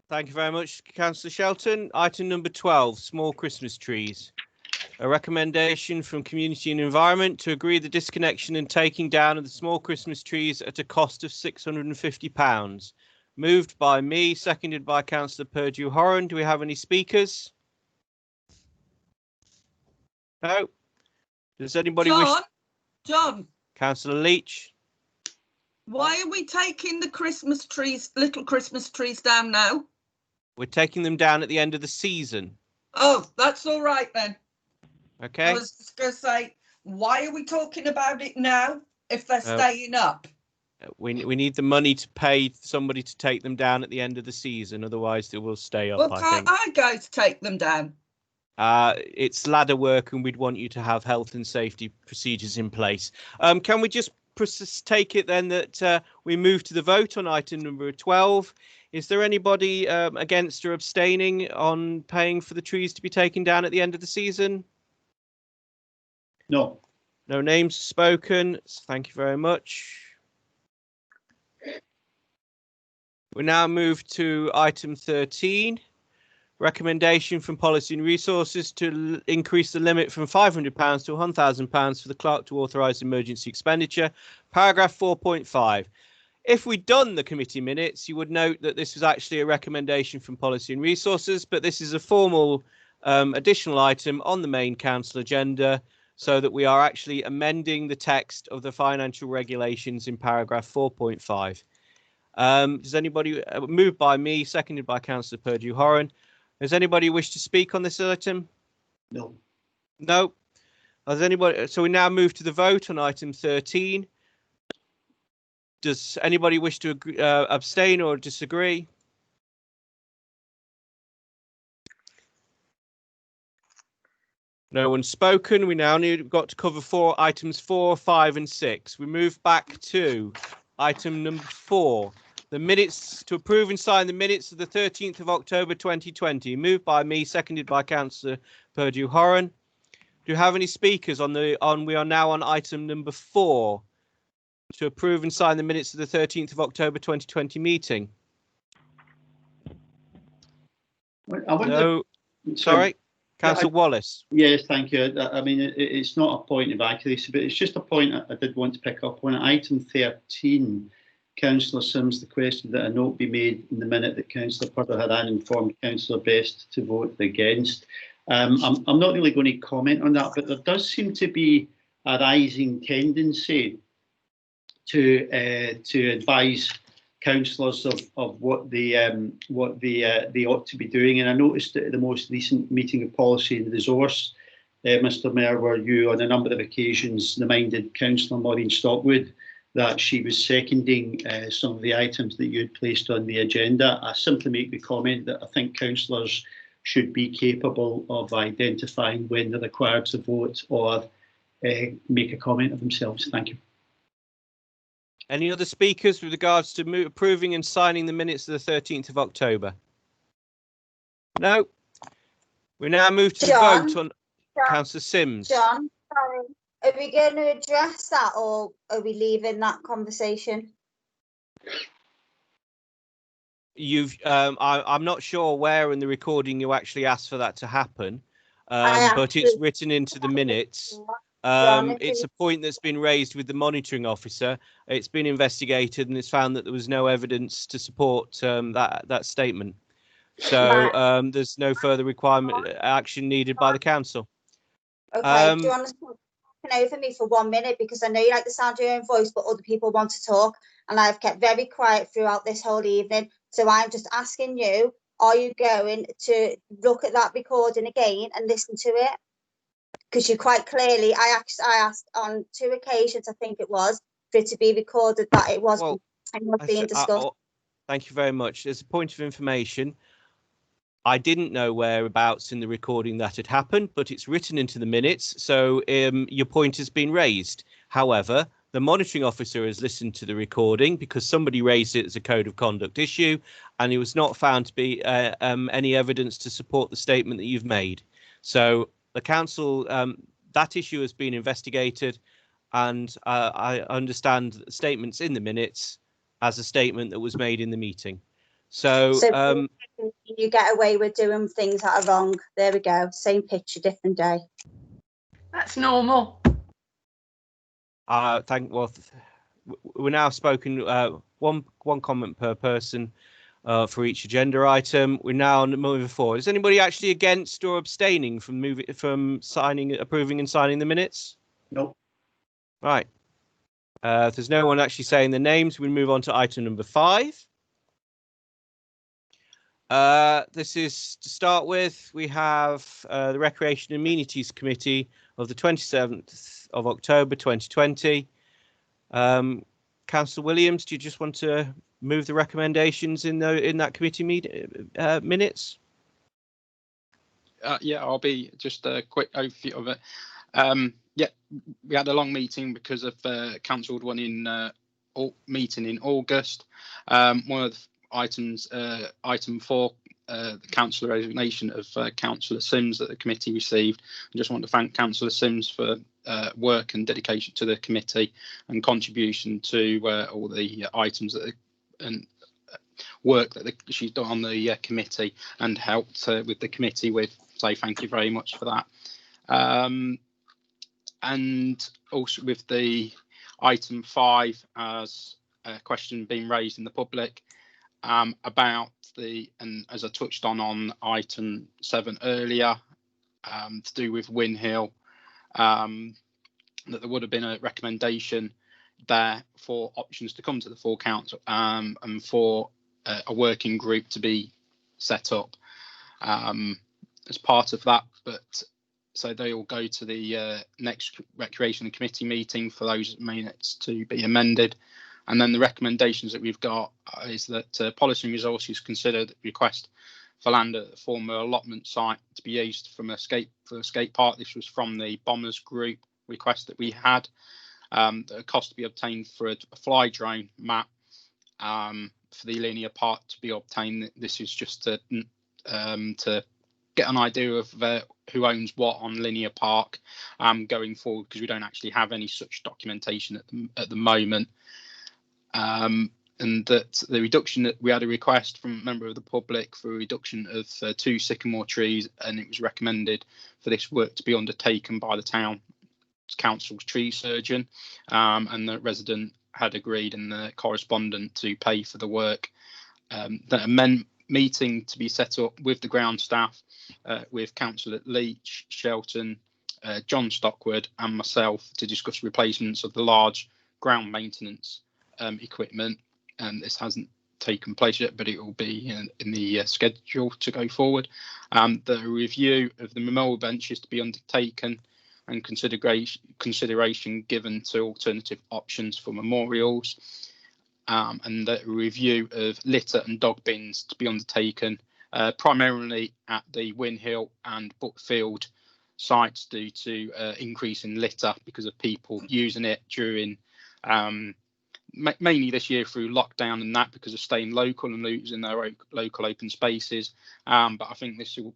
Thank you very much, Councillor Shelton. Item number 12, small Christmas trees. A recommendation from Community and Environment to agree the disconnection and taking down of the small Christmas trees at a cost of £650. Moved by me, seconded by Councillor Purdue-Horan. Do we have any speakers? No. Does anybody wish? John. Councillor Leach. Why are we taking the Christmas trees, little Christmas trees down now? We're taking them down at the end of the season. Oh, that's all right then. Okay. I was just going to say, why are we talking about it now if they're staying up? We need the money to pay somebody to take them down at the end of the season. Otherwise, they will stay up. Well, can't I go to take them down? It's ladder work, and we'd want you to have health and safety procedures in place. Can we just take it then that we move to the vote on item number 12? Is there anybody against or abstaining on paying for the trees to be taken down at the end of the season? No. No names spoken. Thank you very much. We now move to item 13. Recommendation from Policy and Resources to increase the limit from £500 to £1,000 for the clerk to authorise emergency expenditure. Paragraph 4.5. If we'd done the committee minutes, you would note that this was actually a recommendation from Policy and Resources, but this is a formal additional item on the main council agenda, so that we are actually amending the text of the financial regulations in paragraph 4.5. Does anybody, moved by me, seconded by Councillor Purdue-Horan. Does anybody wish to speak on this item? No. No. Does anybody? So we now move to the vote on item 13. Does anybody wish to abstain or disagree? No one's spoken. We now we've got to cover items 4, 5 and 6. We move back to item number 4. The minutes to approve and sign the minutes of the 13th of October 2020. Moved by me, seconded by Councillor Purdue-Horan. Do you have any speakers on we are now on item number 4 to approve and sign the minutes of the 13th of October 2020 meeting? No. Sorry. Councillor Wallace. Yes, thank you. I mean, it's not a point of accuracy, but it's just a point I did want to pick up on. Item 13, Councillor Sims requested that a note be made in the minute that Councillor Purder had informed Councillor Best to vote against. I'm not really going to comment on that, but there does seem to be a rising tendency to advise councillors of what they ought to be doing. And I noticed that at the most recent meeting of Policy and Resource, Mr. Mayor, where you on a number of occasions reminded Councillor Maureen Stockwood that she was seconding some of the items that you had placed on the agenda. I simply make the comment that I think councillors should be capable of identifying when they're required to vote or make a comment of themselves. Thank you. Any other speakers with regards to approving and signing the minutes of the 13th of October? No. We now move to the vote on Councillor Sims. John, sorry. Are we going to address that, or are we leaving that conversation? I'm not sure where in the recording you actually asked for that to happen, but it's written into the minutes. It's a point that's been raised with the monitoring officer. It's been investigated and it's found that there was no evidence to support that statement. So there's no further action needed by the council. Okay, do you want to talk over me for 1 minute, because I know you like the sound of your own voice, but other people want to talk, and I've kept very quiet throughout this whole evening. So I'm just asking you, are you going to look at that recording again and listen to it? Because you quite clearly, I asked on 2 occasions, I think it was, for it to be recorded that it was being discussed. Thank you very much. As a point of information, I didn't know whereabouts in the recording that had happened, but it's written into the minutes, so your point has been raised. However, the monitoring officer has listened to the recording because somebody raised it as a code of conduct issue, and it was not found to be any evidence to support the statement that you've made. So the council, that issue has been investigated, and I understand the statements in the minutes as a statement that was made in the meeting. So you get away with doing things that are wrong. There we go. Same picture, different day. That's normal. We're now spoken one comment per person for each agenda item. We're now moving forward. Is anybody actually against or abstaining from approving and signing the minutes? No. Right. If there's no one actually saying the names, we move on to item number 5. This is, to start with, we have the Recreation and Amenities Committee of the 27th of October 2020. Councillor Williams, do you just want to move the recommendations in that committee minutes? Yeah, I'll be just a quick overview of it. Yeah, we had a long meeting because of cancelled one in meeting in August. One of the items, item 4, the councillor resignation of Councillor Sims that the committee received. I just want to thank Councillor Sims for work and dedication to the committee and contribution to all the items that and work that she's done on the committee and helped with the committee with. So thank you very much for that. And also with the item 5 as a question being raised in the public about and as I touched on item 7 earlier, to do with Win Hill, that there would have been a recommendation there for options to come to the full council and for a working group to be set up as part of that. But so they will go to the next Recreation Committee meeting for those minutes to be amended. And then the recommendations that we've got is that Policy and Resources consider the request for land at the former allotment site to be used for a skate park. This was from the Bombers Group request that we had. The cost to be obtained for a fly drone map for the linear park to be obtained. This is just to get an idea of who owns what on Linear Park going forward, because we don't actually have any such documentation at the moment. And that the reduction that we had a request from a member of the public for a reduction of 2 sycamore trees, and it was recommended for this work to be undertaken by the town council's tree surgeon, and the resident had agreed and the correspondent to pay for the work. The meeting to be set up with the ground staff, with Councillor Leach, Shelton, John Stockwood and myself to discuss replacements of the large ground maintenance equipment. And this hasn't taken place yet, but it will be in the schedule to go forward. The review of the memorial benches to be undertaken and consideration given to alternative options for memorials. And the review of litter and dog bins to be undertaken primarily at the Win Hill and Buckfield sites due to increase in litter because of people using it during mainly this year through lockdown and that, because of staying local and losing their local open spaces. But I think this will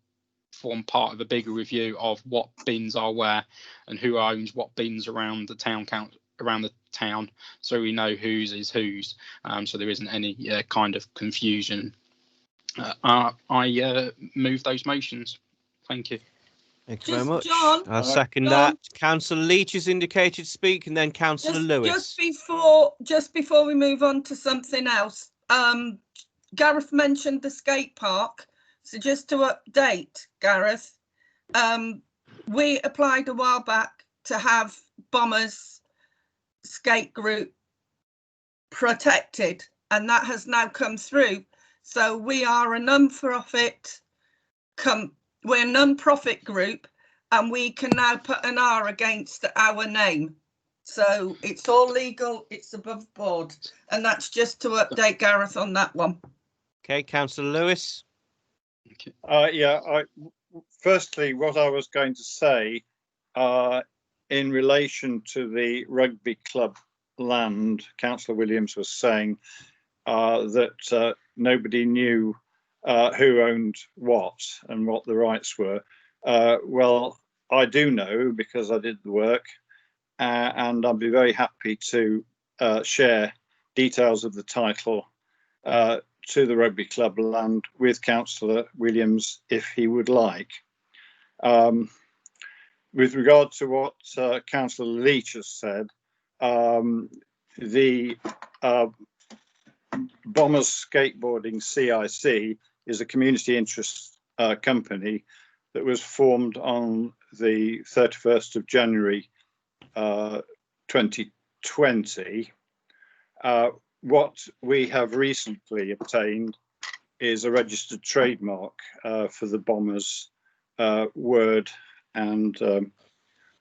form part of a bigger review of what bins are where and who owns what bins around the town, so we know whose is whose, so there isn't any kind of confusion. I move those motions. Thank you. Thank you very much. John, I second that. Councillor Leach has indicated to speak, and then Councillor Lewis. Just before we move on to something else, Gareth mentioned the skate park. So just to update Gareth, we applied a while back to have Bombers skate group protected, and that has now come through. So we are a non-profit group, and we can now put an R against our name. So it's all legal, it's above board. And that's just to update Gareth on that one. Okay, Councillor Lewis. Firstly, what I was going to say in relation to the rugby club land, Councillor Williams was saying that nobody knew who owned what and what the rights were. Well, I do know because I did the work, and I'd be very happy to share details of the title to the rugby club land with Councillor Williams if he would like. With regard to what Councillor Leach has said, the Bombers Skateboarding CIC is a community interest company that was formed on the 31st of January 2020. What we have recently obtained is a registered trademark for the Bombers word and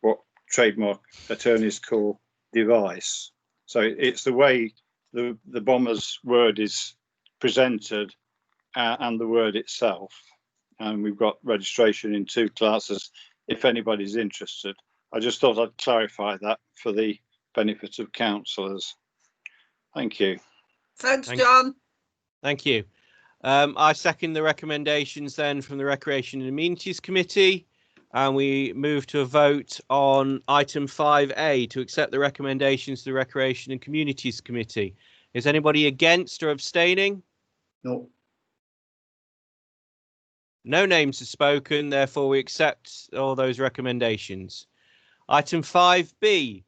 what trademark attorneys call device. So it's the way the Bombers word is presented and the word itself. And we've got registration in 2 classes if anybody's interested. I just thought I'd clarify that for the benefit of councillors. Thank you. Thanks, John. Thank you. I second the recommendations then from the Recreation and Amenities Committee, and we move to a vote on item 5A to accept the recommendations of the Recreation and Communities Committee. Is anybody against or abstaining? No. No names are spoken, therefore we accept all those recommendations. Item 5B,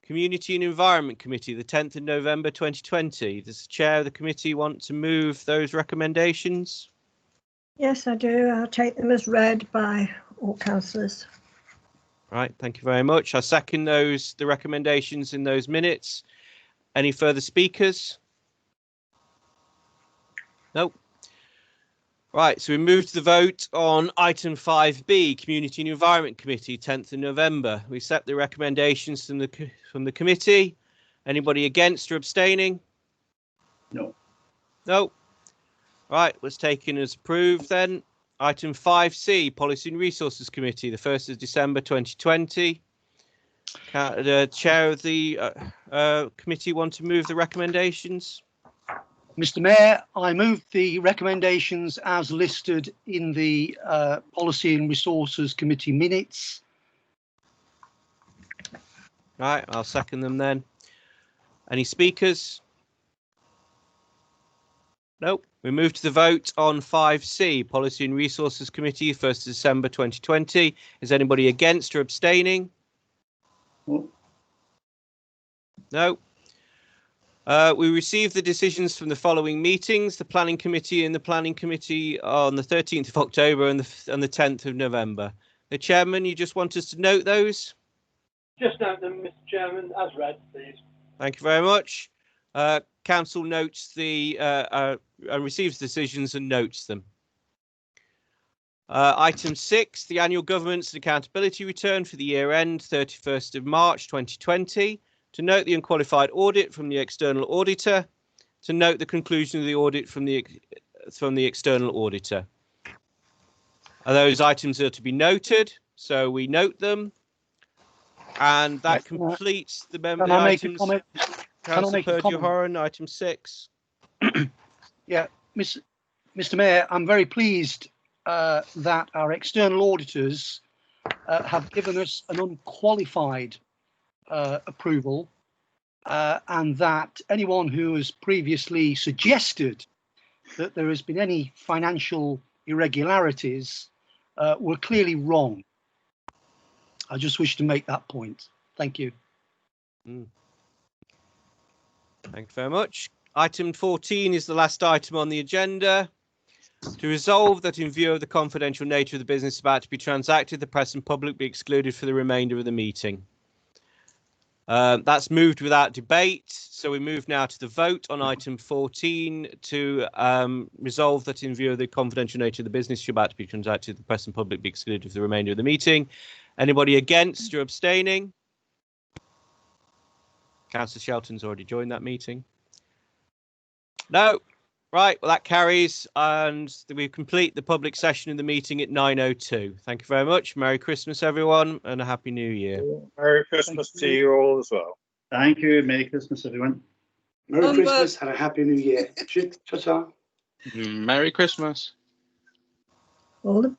Community and Environment Committee, the 10th of November 2020. Does the chair of the committee want to move those recommendations? Yes, I do. I'll take them as read by all councillors. Right, thank you very much. I second the recommendations in those minutes. Any further speakers? Nope. Right, so we move to the vote on item 5B, Community and Environment Committee, 10th of November. We accept the recommendations from the committee. Anybody against or abstaining? No. No. Right, was taken as approved then. Item 5C, Policy and Resources Committee, the 1st of December 2020. The chair of the committee want to move the recommendations? Mr. Mayor, I move the recommendations as listed in the Policy and Resources Committee minutes. Right, I'll second them then. Any speakers? Nope. We move to the vote on 5C, Policy and Resources Committee, 1st of December 2020. Is anybody against or abstaining? No. We received the decisions from the following meetings, the Planning Committee and the Planning Committee on the 13th of October and the 10th of November. The Chairman, you just want us to note those? Just note them, Mr. Chairman, as read, please. Thank you very much. Council notes receives decisions and notes them. Item 6, the Annual Governance and Accountability Return for the year end 31st of March 2020. To note the unqualified audit from the external auditor. To note the conclusion of the audit from the external auditor. Those items are to be noted, so we note them. And that completes the items. Can I make a comment? Councillor Purdy-Horan, item 6. Yeah, Mr. Mayor, I'm very pleased that our external auditors have given us an unqualified approval, and that anyone who has previously suggested that there has been any financial irregularities were clearly wrong. I just wish to make that point. Thank you. Thank you very much. Item 14 is the last item on the agenda. To resolve that in view of the confidential nature of the business about to be transacted, the press and public be excluded for the remainder of the meeting. That's moved without debate. So we move now to the vote on item 14 to resolve that in view of the confidential nature of the business about to be transacted, the press and public be excluded for the remainder of the meeting. Anybody against or abstaining? Councillor Shelton's already joined that meeting. No. Right, well, that carries, and we complete the public session in the meeting at 9:02. Thank you very much. Merry Christmas, everyone, and a Happy New Year. Merry Christmas to you all as well. Thank you. Merry Christmas, everyone. Merry Christmas and a Happy New Year. Ta-ta. Merry Christmas. All the